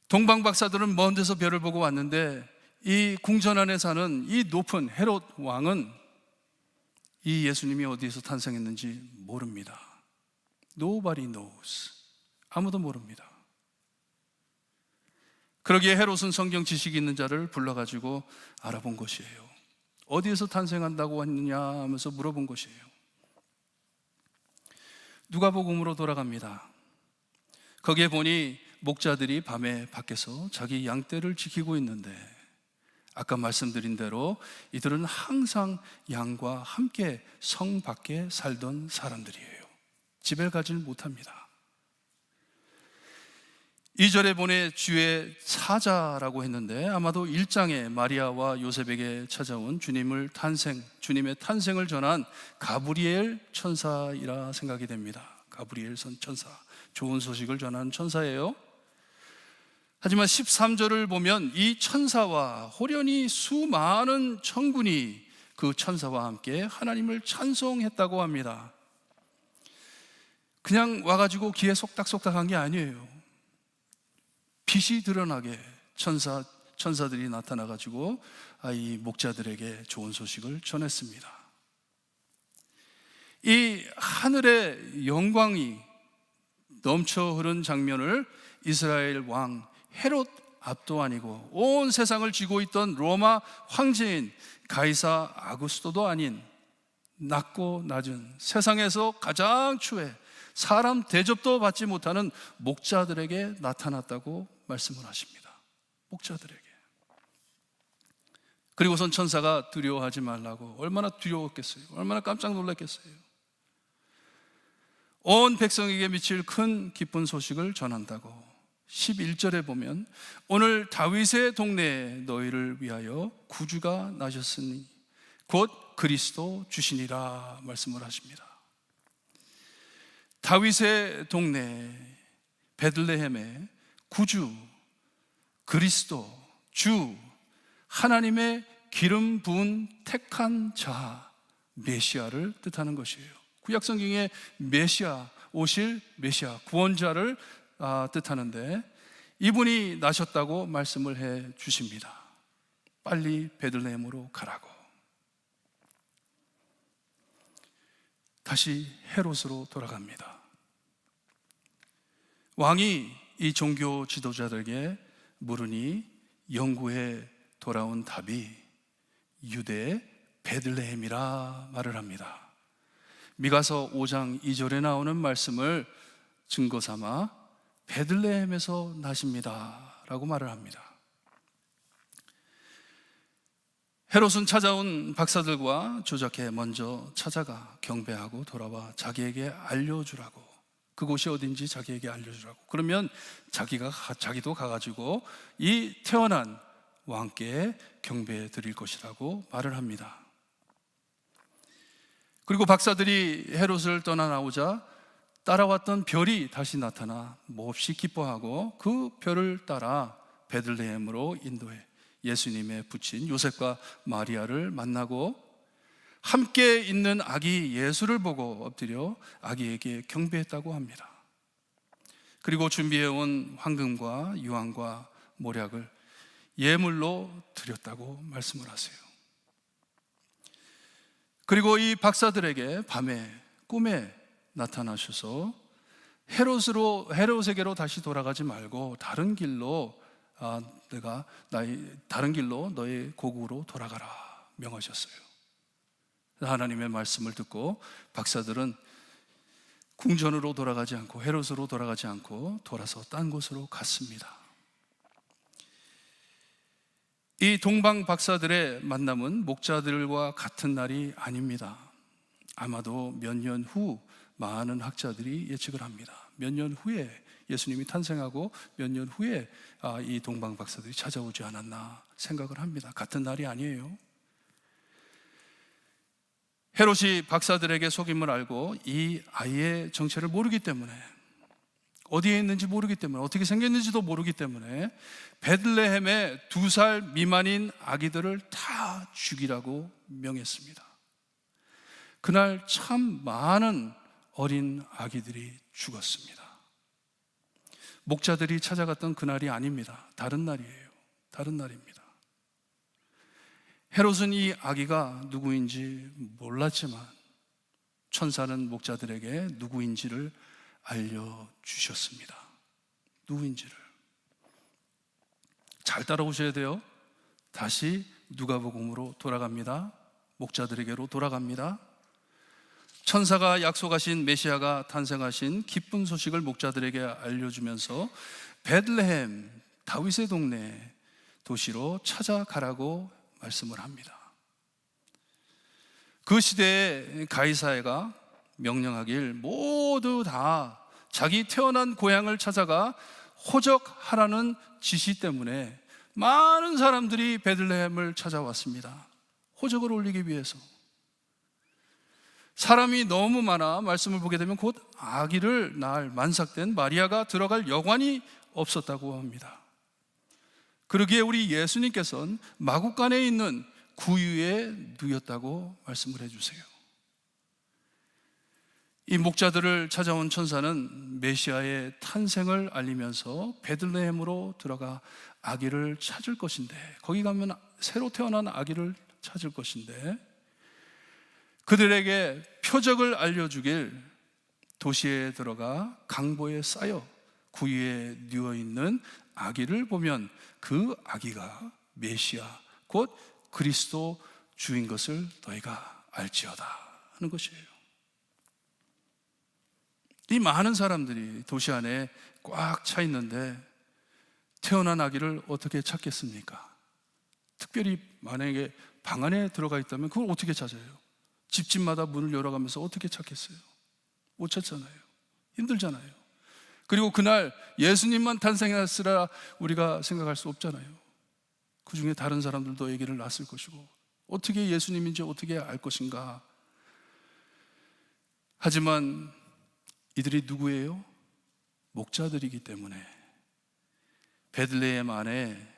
동방 박사들은 먼 데서 별을 보고 왔는데 이 궁전 안에 사는 이 높은 헤롯 왕은 이 예수님이 어디에서 탄생했는지 모릅니다. Nobody knows. 아무도 모릅니다. 그러기에 헤롯은 성경 지식이 있는 자를 불러가지고 알아본 것이에요. 어디에서 탄생한다고 했느냐 하면서 물어본 것이에요. 누가복음으로 돌아갑니다. 거기에 보니 목자들이 밤에 밖에서 자기 양떼를 지키고 있는데 아까 말씀드린 대로 이들은 항상 양과 함께 성 밖에 살던 사람들이에요. 집에 가지는 못합니다. 2절에 보내 주의 사자라고 했는데 아마도 1장에 마리아와 요셉에게 찾아온 주님의 탄생을 전한 가브리엘 천사이라 생각이 됩니다. 가브리엘 천사, 좋은 소식을 전하는 천사예요. 하지만 13절을 보면 이 천사와 호련히 수많은 천군이 그 천사와 함께 하나님을 찬송했다고 합니다. 그냥 와가지고 귀에 속닥속닥한 게 아니에요. 빛이 드러나게 천사들이 나타나가지고 이 목자들에게 좋은 소식을 전했습니다. 이 하늘의 영광이 넘쳐 흐른 장면을 이스라엘 왕 헤롯 앞도 아니고 온 세상을 쥐고 있던 로마 황제인 가이사 아구스토도 아닌 낮고 낮은 세상에서 가장 추해 사람 대접도 받지 못하는 목자들에게 나타났다고 말씀을 하십니다. 목자들에게. 그리고선 천사가 두려워하지 말라고, 얼마나 두려웠겠어요. 얼마나 깜짝 놀랐겠어요. 온 백성에게 미칠 큰 기쁜 소식을 전한다고. 11절에 보면 오늘 다윗의 동네에 너희를 위하여 구주가 나셨으니 곧 그리스도 주시니라 말씀을 하십니다. 다윗의 동네 베들레헴에 구주, 그리스도, 주, 하나님의 기름 부은 택한 자, 메시아를 뜻하는 것이에요. 구약성경에 메시아, 오실 메시아, 구원자를 뜻하는데 이분이 나셨다고 말씀을 해 주십니다. 빨리 베들레헴으로 가라고. 다시 헤롯으로 돌아갑니다. 왕이 이 종교 지도자들에게 물으니 영구에 돌아온 답이 유대 베들레헴이라 말을 합니다. 미가서 5장 2절에 나오는 말씀을 증거 삼아 베들레헴에서 나십니다 라고 말을 합니다. 헤롯은 찾아온 박사들과 조작해 먼저 찾아가 경배하고 돌아와 자기에게 알려주라고, 그곳이 어딘지 자기에게 알려주라고, 그러면 자기도 가가지고 이 태어난 왕께 경배해 드릴 것이라고 말을 합니다. 그리고 박사들이 헤롯을 떠나 나오자 따라왔던 별이 다시 나타나 몹시 기뻐하고 그 별을 따라 베들레헴으로 인도해 예수님의 부친 요셉과 마리아를 만나고 함께 있는 아기 예수를 보고 엎드려 아기에게 경배했다고 합니다. 그리고 준비해온 황금과 유황과 모략을 예물로 드렸다고 말씀을 하세요. 그리고 이 박사들에게 밤에 꿈에 나타나셔서 헤롯에게로 다시 돌아가지 말고 다른 길로 너의 고국으로 돌아가라 명하셨어요. 하나님의 말씀을 듣고 박사들은 궁전으로 돌아가지 않고 헤롯으로 돌아가지 않고 돌아서 딴 곳으로 갔습니다. 이 동방 박사들의 만남은 목자들과 같은 날이 아닙니다. 아마도 몇 년 후 많은 학자들이 예측을 합니다. 몇 년 후에 예수님이 탄생하고 몇 년 후에 이 동방 박사들이 찾아오지 않았나 생각을 합니다. 같은 날이 아니에요. 헤롯이 박사들에게 속임을 알고 이 아이의 정체를 모르기 때문에, 어디에 있는지 모르기 때문에, 어떻게 생겼는지도 모르기 때문에 베들레헴에 2살 미만인 아기들을 다 죽이라고 명했습니다. 그날 참 많은 어린 아기들이 죽었습니다. 목자들이 찾아갔던 그날이 아닙니다. 다른 날이에요. 다른 날입니다. 헤롯은 이 아기가 누구인지 몰랐지만 천사는 목자들에게 누구인지를 알려주셨습니다. 누구인지를. 잘 따라오셔야 돼요. 다시 누가복음으로 돌아갑니다. 목자들에게로 돌아갑니다. 천사가 약속하신 메시아가 탄생하신 기쁜 소식을 목자들에게 알려주면서 베들레헴, 다윗의 동네 도시로 찾아가라고 말씀을 합니다. 그 시대에 가이사랴가 명령하길 모두 다 자기 태어난 고향을 찾아가 호적하라는 지시 때문에 많은 사람들이 베들레헴을 찾아왔습니다. 호적을 올리기 위해서. 사람이 너무 많아 말씀을 보게 되면 곧 아기를 낳을 만삭된 마리아가 들어갈 여관이 없었다고 합니다. 그러기에 우리 예수님께서는 마구간에 있는 구유에 누였다고 말씀을 해주세요. 이 목자들을 찾아온 천사는 메시아의 탄생을 알리면서 베들레헴으로 들어가 아기를 찾을 것인데, 거기 가면 새로 태어난 아기를 찾을 것인데, 그들에게 표적을 알려주길 도시에 들어가 강보에 쌓여 구유에 누워있는 아기를 보면 그 아기가 메시아 곧 그리스도 주인 것을 너희가 알지어다 하는 것이에요. 이 많은 사람들이 도시 안에 꽉 차 있는데 태어난 아기를 어떻게 찾겠습니까? 특별히 만약에 방 안에 들어가 있다면 그걸 어떻게 찾아요? 집집마다 문을 열어가면서 어떻게 찾겠어요? 못 찾잖아요. 힘들잖아요. 그리고 그날 예수님만 탄생했으라 우리가 생각할 수 없잖아요. 그 중에 다른 사람들도 아기를 낳았을 것이고 어떻게 예수님인지 어떻게 알 것인가. 하지만 이들이 누구예요? 목자들이기 때문에 베들레헴 안에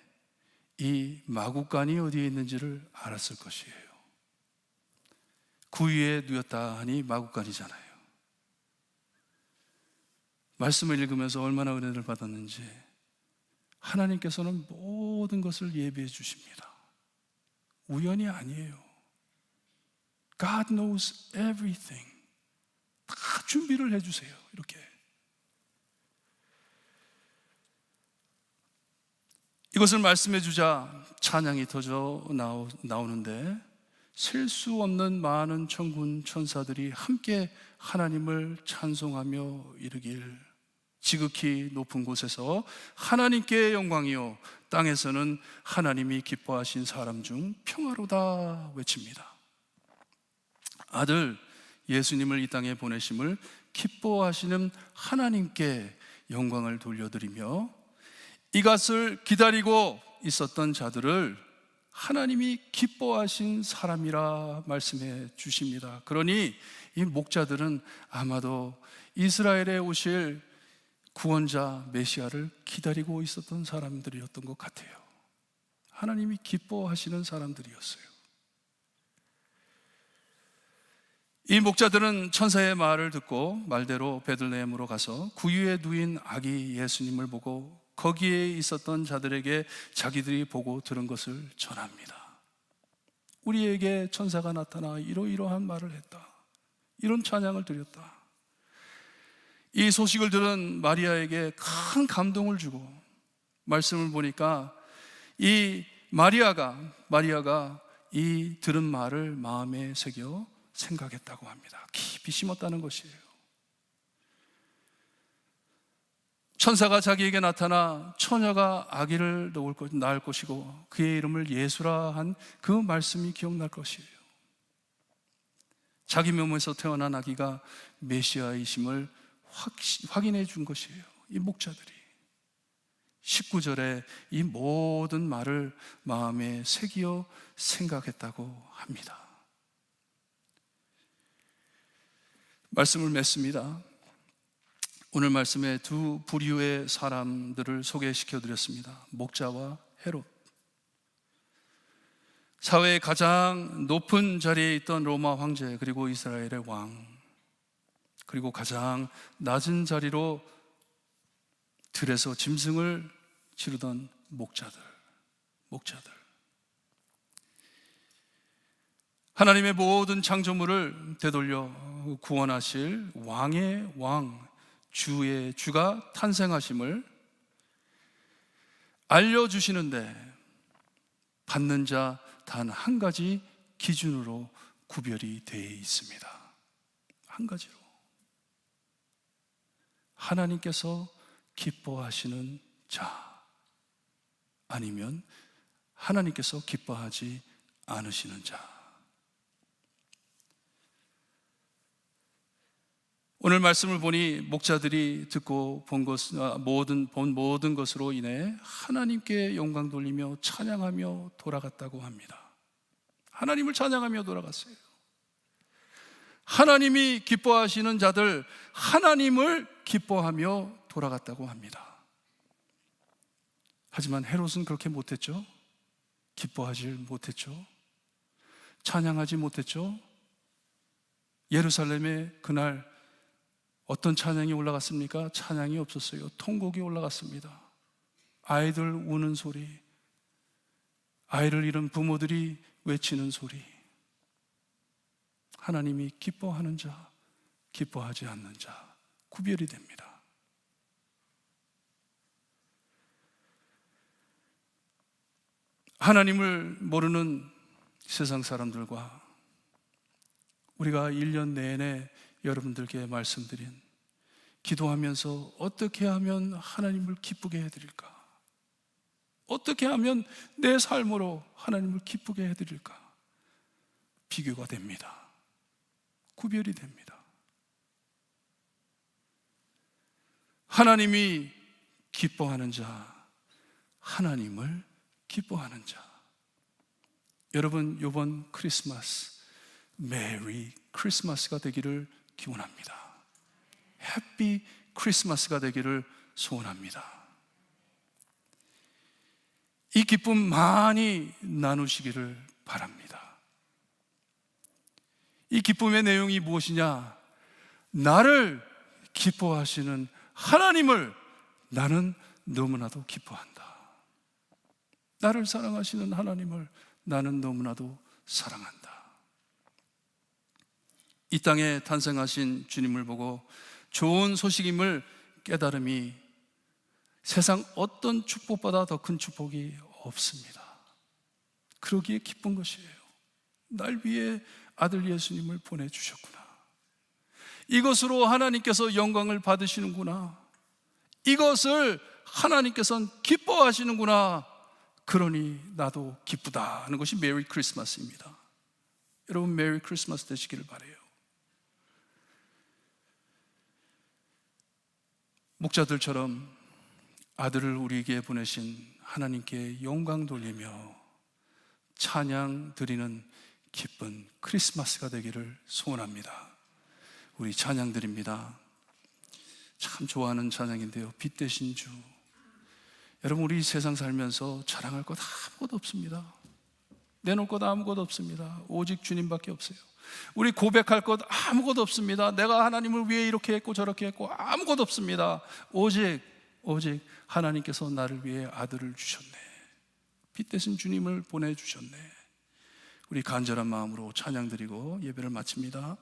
이 마구간이 어디에 있는지를 알았을 것이에요. 구유에 누였다 하니 마구간이잖아요. 말씀을 읽으면서 얼마나 은혜를 받았는지 하나님께서는 모든 것을 예비해 주십니다. 우연이 아니에요. God knows everything. 다 준비를 해주세요. 이렇게. 이것을 말씀해 주자 찬양이 터져 나오는데 셀 수 없는 많은 천군 천사들이 함께 하나님을 찬송하며 이르길, 지극히 높은 곳에서 하나님께 영광이요 땅에서는 하나님이 기뻐하신 사람 중 평화로다 외칩니다. 아들 예수님을 이 땅에 보내심을 기뻐하시는 하나님께 영광을 돌려드리며 이것을 기다리고 있었던 자들을 하나님이 기뻐하신 사람이라 말씀해 주십니다. 그러니 이 목자들은 아마도 이스라엘에 오실 구원자 메시아를 기다리고 있었던 사람들이었던 것 같아요. 하나님이 기뻐하시는 사람들이었어요. 이 목자들은 천사의 말을 듣고 말대로 베들레헴으로 가서 구유에 누인 아기 예수님을 보고 거기에 있었던 자들에게 자기들이 보고 들은 것을 전합니다. 우리에게 천사가 나타나 이러이러한 말을 했다. 이런 찬양을 드렸다. 이 소식을 들은 마리아에게 큰 감동을 주고, 말씀을 보니까 이 마리아가 이 들은 말을 마음에 새겨 생각했다고 합니다. 깊이 심었다는 것이에요. 천사가 자기에게 나타나 처녀가 아기를 낳을 것이고 그의 이름을 예수라 한 그 말씀이 기억날 것이에요. 자기 몸에서 태어난 아기가 메시아이심을 확인해 준 것이에요. 이 목자들이 19절에 이 모든 말을 마음에 새기어 생각했다고 합니다. 말씀을 맺습니다. 오늘 말씀에 두 부류의 사람들을 소개시켜 드렸습니다. 목자와 헤롯. 사회의 가장 높은 자리에 있던 로마 황제, 그리고 이스라엘의 왕, 그리고 가장 낮은 자리로 들에서 짐승을 치르던 목자들. 하나님의 모든 창조물을 되돌려 구원하실 왕의 왕, 주의 주가 탄생하심을 알려주시는데 받는 자 단 한 가지 기준으로 구별이 되어 있습니다. 한 가지로. 하나님께서 기뻐하시는 자, 아니면 하나님께서 기뻐하지 않으시는 자. 오늘 말씀을 보니 목자들이 듣고 본 모든 것으로 인해 하나님께 영광 돌리며 찬양하며 돌아갔다고 합니다. 하나님을 찬양하며 돌아갔어요. 하나님이 기뻐하시는 자들, 하나님을 기뻐하며 돌아갔다고 합니다. 하지만 헤롯은 그렇게 못했죠. 기뻐하지 못했죠. 찬양하지 못했죠. 예루살렘에 그날 어떤 찬양이 올라갔습니까? 찬양이 없었어요. 통곡이 올라갔습니다. 아이들 우는 소리, 아이를 잃은 부모들이 외치는 소리. 하나님이 기뻐하는 자, 기뻐하지 않는 자, 구별이 됩니다. 하나님을 모르는 세상 사람들과 우리가 1년 내내 여러분들께 말씀드린, 기도하면서 어떻게 하면 하나님을 기쁘게 해드릴까? 어떻게 하면 내 삶으로 하나님을 기쁘게 해드릴까? 비교가 됩니다. 구별이 됩니다. 하나님이 기뻐하는 자, 하나님을 기뻐하는 자. 여러분, 이번 크리스마스 메리 크리스마스가 되기를 기원합니다. 해피 크리스마스가 되기를 소원합니다. 이 기쁨 많이 나누시기를 바랍니다. 이 기쁨의 내용이 무엇이냐? 나를 기뻐하시는 하나님을 나는 너무나도 기뻐한다. 나를 사랑하시는 하나님을 나는 너무나도 사랑한다. 이 땅에 탄생하신 주님을 보고 좋은 소식임을 깨달음이 세상 어떤 축복보다 더 큰 축복이 없습니다. 그러기에 기쁜 것이에요. 날 위해 아들 예수님을 보내주셨구나. 이것으로 하나님께서 영광을 받으시는구나. 이것을 하나님께서는 기뻐하시는구나. 그러니 나도 기쁘다 하는 것이 메리 크리스마스입니다. 여러분, 메리 크리스마스 되시기를 바라요. 목자들처럼 아들을 우리에게 보내신 하나님께 영광 돌리며 찬양 드리는 기쁜 크리스마스가 되기를 소원합니다. 우리 찬양 드립니다. 참 좋아하는 찬양인데요, 빛 대신 주. 여러분, 우리 세상 살면서 자랑할 것 아무것도 없습니다. 내놓을 것 아무것도 없습니다. 오직 주님밖에 없어요. 우리 고백할 것 아무것도 없습니다. 내가 하나님을 위해 이렇게 했고 저렇게 했고 아무것도 없습니다. 오직 하나님께서 나를 위해 아들을 주셨네. 빛 대신 주님을 보내주셨네. 우리 간절한 마음으로 찬양 드리고 예배를 마칩니다.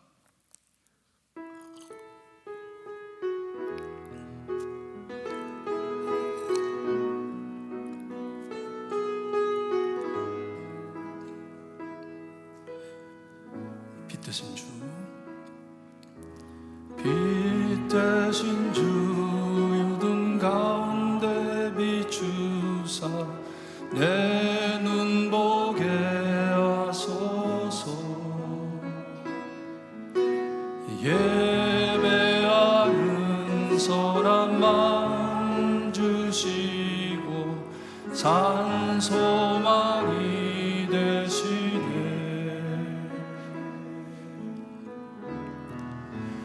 빛 대신 주, 빛 대신 주, 어둠 가운데 비추사 내 눈 보게 하소서. 예배하는 선한 마음 주시고 산 소망이 되시네.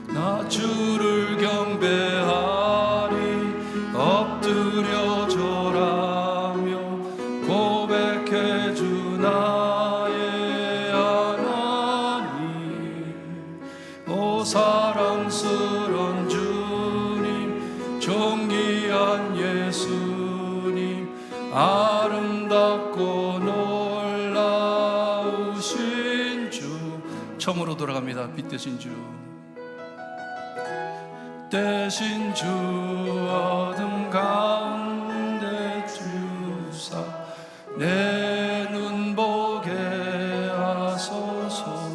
나 주를 경배하리 엎드려 절하며 고백해 주 나의 하나님. 오 사랑스런 주님, 존귀한 예수님, 아름답고 놀라우신 주. 처음으로 돌아갑니다. 빛 대신 주, 대신 주, 어둠 가운데 주사 내 눈 보게 하소서.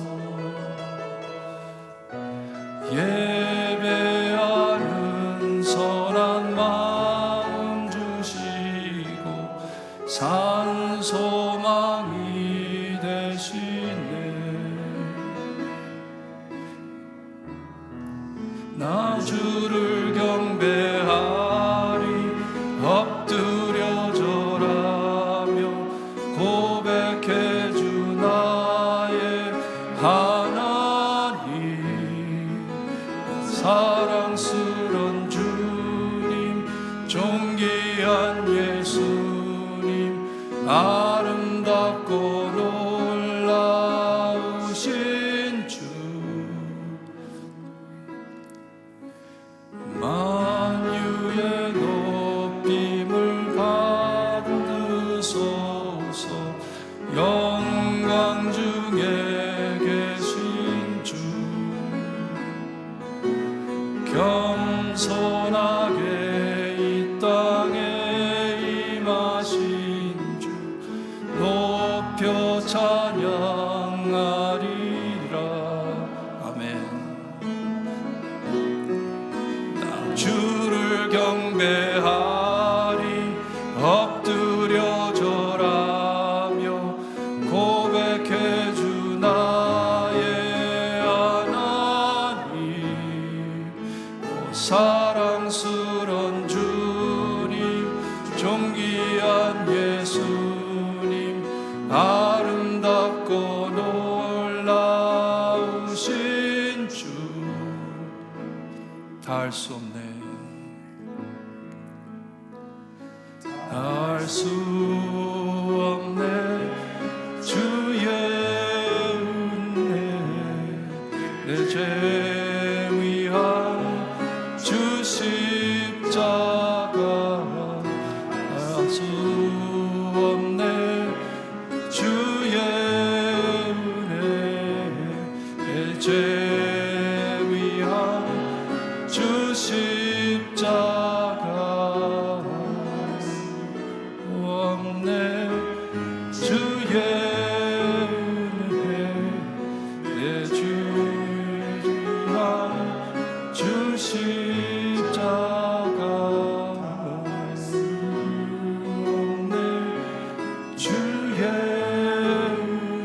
예배하는 선한 마음 주시고 산 소망이 되시네. 나 주를 경배하리 엎드려 절하며 고백해 주 나의 하나님. 사랑스런 주님, 존귀한 예수님, 아름답고 놀라우신 주. 만유의 높임을 받으소서. 영광 중에 계신 주, 겸손하게 이 땅에 임하신 주 높여 찬양하리라. 아멘. 나 주를 경배하리 엎드려 절하며 고백해 주 나의 하나님. 오 사랑스런 주님, 존귀한 예수님, 아름답고 놀라우신 주. 다 할 수 없네, 다 할 수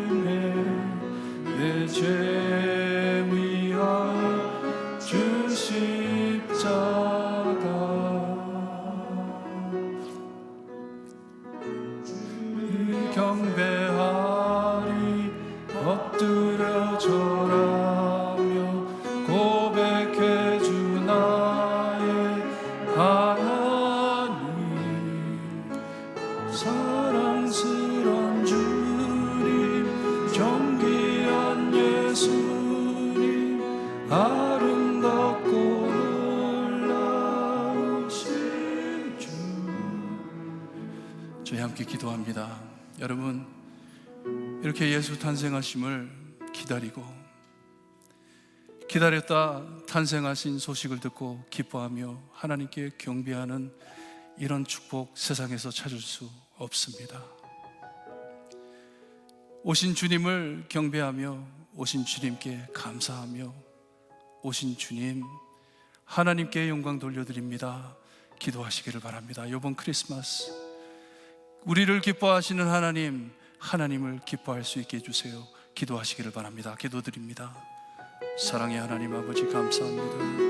은혜 내 죄 위한 주 십자가 경배하리 엎드려 절하며 고백해 주 나의 하나님 사랑스런 주님 존귀한 예수님 아름답고 놀라우신 주 저희 함께 기도합니다. 여러분 이렇게 예수 탄생하심을 기다렸다 탄생하신 소식을 듣고 기뻐하며 하나님께 경배하는 이런 축복 세상에서 찾을 수 없습니다. 오신 주님을 경배하며 오신 주님께 감사하며 오신 주님 하나님께 영광 돌려드립니다. 기도하시기를 바랍니다. 이번 크리스마스 우리를 기뻐하시는 하나님을 기뻐할 수 있게 해주세요. 기도하시기를 바랍니다. 기도드립니다. 사랑의 하나님 아버지 감사합니다.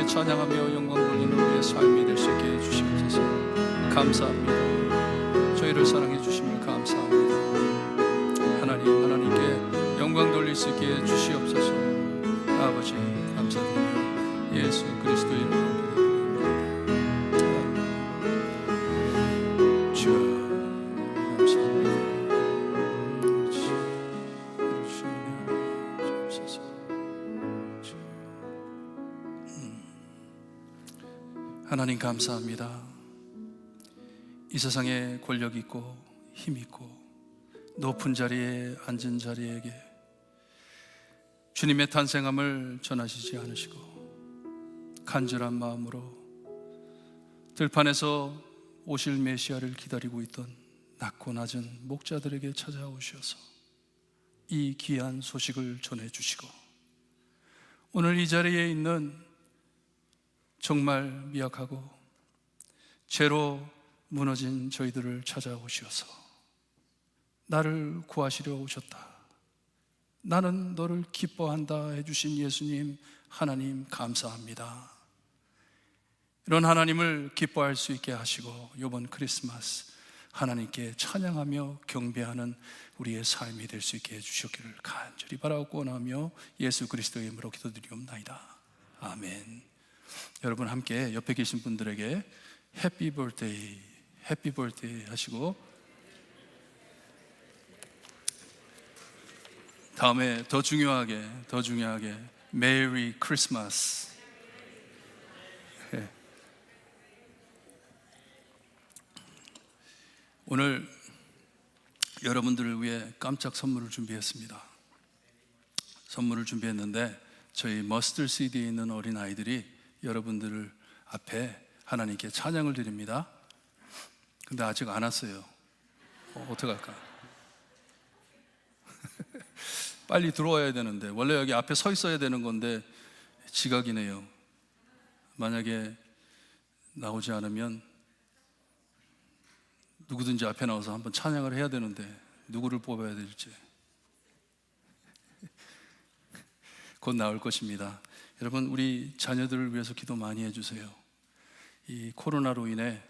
찬양하며 영광 돌리는 우리의 삶이 될 수 있게 해주시옵소서. 감사합니다. 저희를 사랑해 주심을 감사합니다. 하나님께 영광 돌릴 수 있게 해주시옵소서. 아버지 감사드리며 예수 그리스도의 이름으로 기도드립니다. 주여 감사합니다. 주옵소서. 하나님 감사합니다. 이 세상에 권력 있고 힘 있고 높은 자리에 앉은 자리에게 주님의 탄생함을 전하시지 않으시고 간절한 마음으로 들판에서 오실 메시아를 기다리고 있던 낮고 낮은 목자들에게 찾아오셔서 이 귀한 소식을 전해주시고 오늘 이 자리에 있는 정말 미약하고 죄로 무너진 저희들을 찾아오셔서 나를 구하시려 오셨다. 나는 너를 기뻐한다 해주신 예수님 하나님 감사합니다. 이런 하나님을 기뻐할 수 있게 하시고 이번 크리스마스 하나님께 찬양하며 경배하는 우리의 삶이 될 수 있게 해주시기를 간절히 바라고 원하며 예수 그리스도의 이름으로 기도드리옵나이다. 아멘. 여러분 함께 옆에 계신 분들에게 해피 버스데이 하시고 다음에 더 중요하게 메리 크리스마스. 오늘 여러분들을 위해 깜짝 선물을 준비했습니다. 선물을 준비했는데 저희 머스터드 시티에 있는 어린 아이들이 여러분들 앞에 하나님께 찬양을 드립니다. 근데 아직 안 왔어요. 어떡할까? 빨리 들어와야 되는데 원래 여기 앞에 서 있어야 되는 건데 지각이네요. 만약에 나오지 않으면 누구든지 앞에 나와서 한번 찬양을 해야 되는데 누구를 뽑아야 될지 곧 나올 것입니다. 여러분 우리 자녀들을 위해서 기도 많이 해주세요. 이 코로나로 인해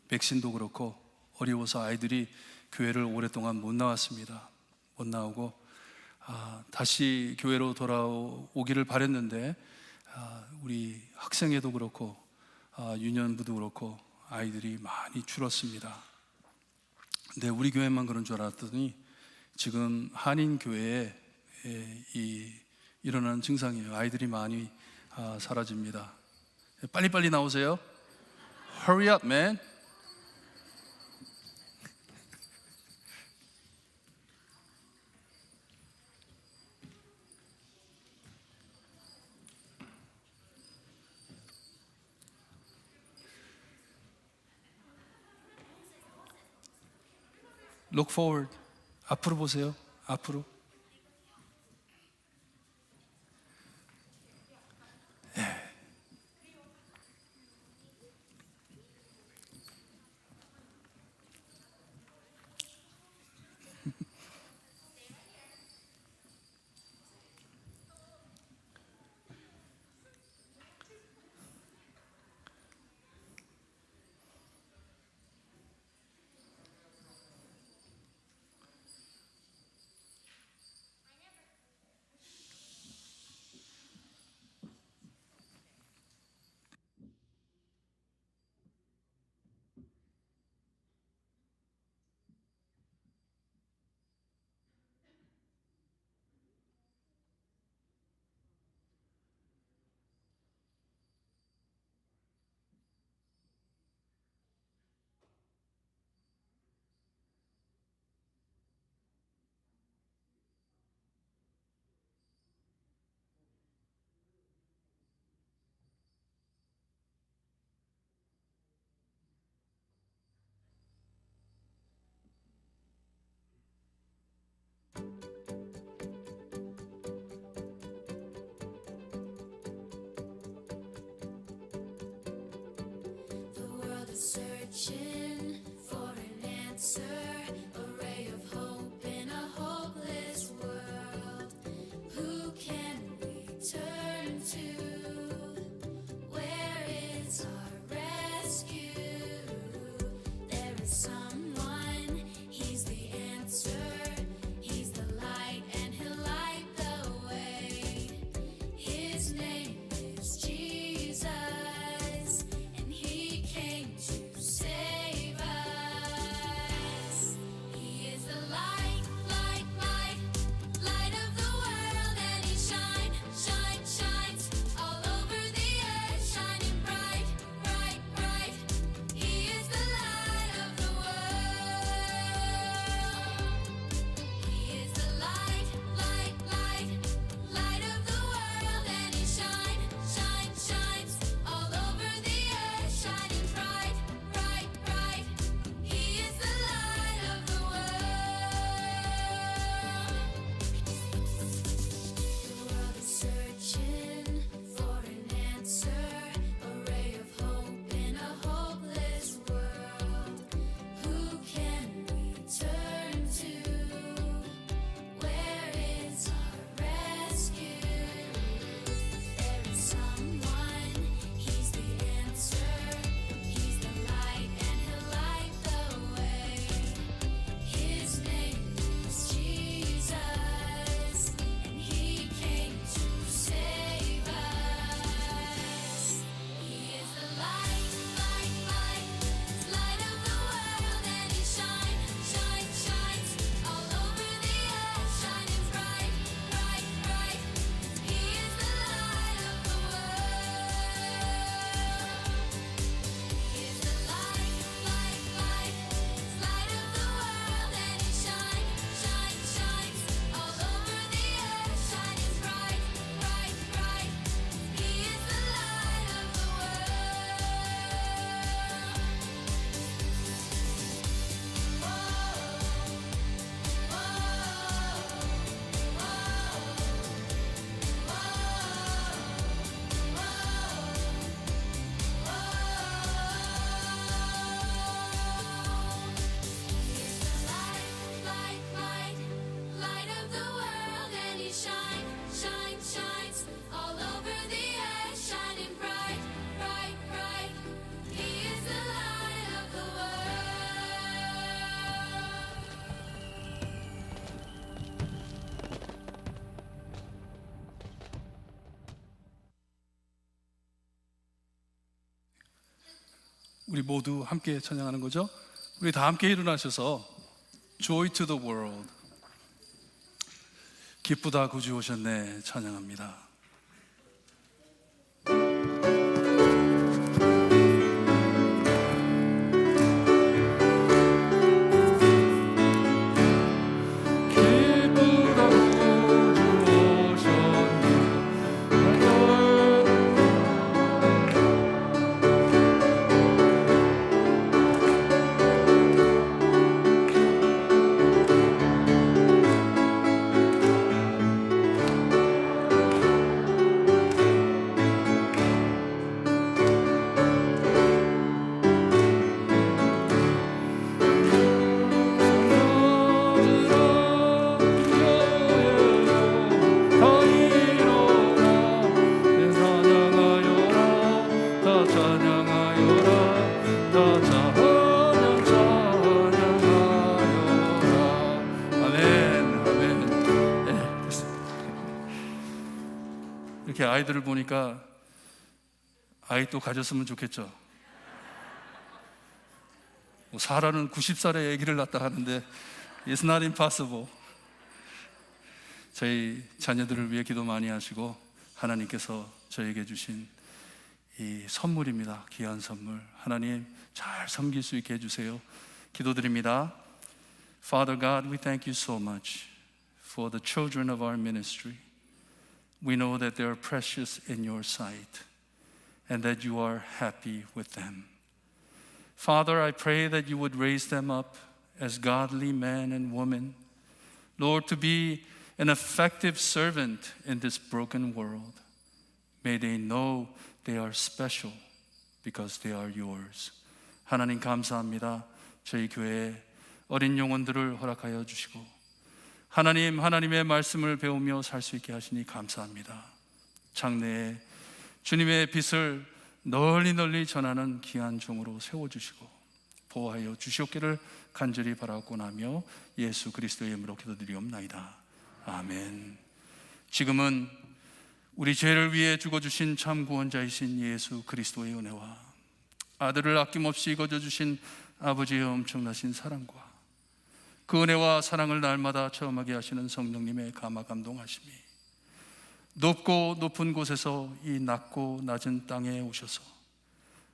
백신도 그렇고 어려워서 아이들이 교회를 오랫동안 못 나왔습니다. 못 나오고 다시 교회로 돌아오기를 바랬는데 우리 학생회도 그렇고 유년부도 그렇고 아이들이 많이 줄었습니다. 근데 우리 교회만 그런 줄 알았더니 지금 한인교회에 일어나는 증상이에요. 아이들이 많이 사라집니다. 빨리빨리 나오세요. Hurry up, man. Look forward. 앞으로 보세요. 앞으로. The world is searching for an answer, a ray of hope in a hopeless world. Who can we turn to? Where is our rescue? There is someone, he's the answer. He's the light and he'll light the way. His name is Jesus, and he came to save us. He is the light, light, light, light of the world, and he shines all over the earth, shining bright, bright, bright. He is the light of the world. He is the light, light, light, light of the world, and he shines all over the earth, shining bright, bright, bright. He is the light of the world. The world is searching for an answer, a ray of hope in a hopeless world. Who can we turn to? Where is our rescue? There is someone, he's the answer. He's the light and he'll light the way. His name is Jesus, and he came to save us. He is the light, light, light, light of the world, and he shines all over the earth, shining bright, bright, bright. He is the light of the world. He is the light, light, light, light of the world, and he shines all over the earth, shining bright, bright, bright. He is the light of the light of the world, and he shines all over the earth, shining bright, bright, bright. He is the light of the 우리 모두 함께 찬양하는 거죠. 우리 다 함께 일어나셔서 Joy to the world, 기쁘다 구주 오셨네 찬양합니다. 기쁘다 구주 오셨네 이렇게 아이들을 보니까 아이 또 가졌으면 좋겠죠. 뭐 사라는 90살에 아기를 낳았다 하는데 It's not impossible. 저희 자녀들을 위해 기도 많이 하시고 하나님께서 저에게 주신 이 선물입니다. 귀한 선물. 하나님 잘 섬길 수 있게 해주세요. 기도드립니다. Father God, we thank you so much for the children of our ministry. We know that they are precious in your sight and that you are happy with them. Father, I pray that you would raise them up as godly men and women, Lord, to be an effective servant in this broken world. May they know they are special because they are yours. 하나님 감사합니다. 저희 교회에 어린 영혼들을 허락하여 주시고 하나님의 말씀을 배우며 살 수 있게 하시니 감사합니다. 장래에 주님의 빛을 널리 전하는 귀한 종으로 세워주시고 보호하여 주시옵기를 간절히 바라고나며 예수 그리스도의 이름으로 기도드리옵나이다. 아멘. 지금은 우리 죄를 위해 죽어주신 참 구원자이신 예수 그리스도의 은혜와 아들을 아낌없이 거저주신 아버지의 엄청나신 사랑과 그 은혜와 사랑을 날마다 체험하게 하시는 성령님의 감화 감동하심이 높고 높은 곳에서 이 낮고 낮은 땅에 오셔서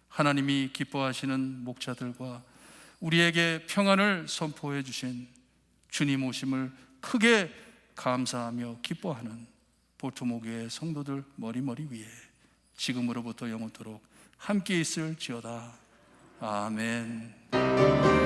하나님이 기뻐하시는 목자들과 우리에게 평안을 선포해 주신 주님 오심을 크게 감사하며 기뻐하는 볼트모교의 성도들 머리머리 위에 지금으로부터 영원토록 함께 있을지어다. 아멘.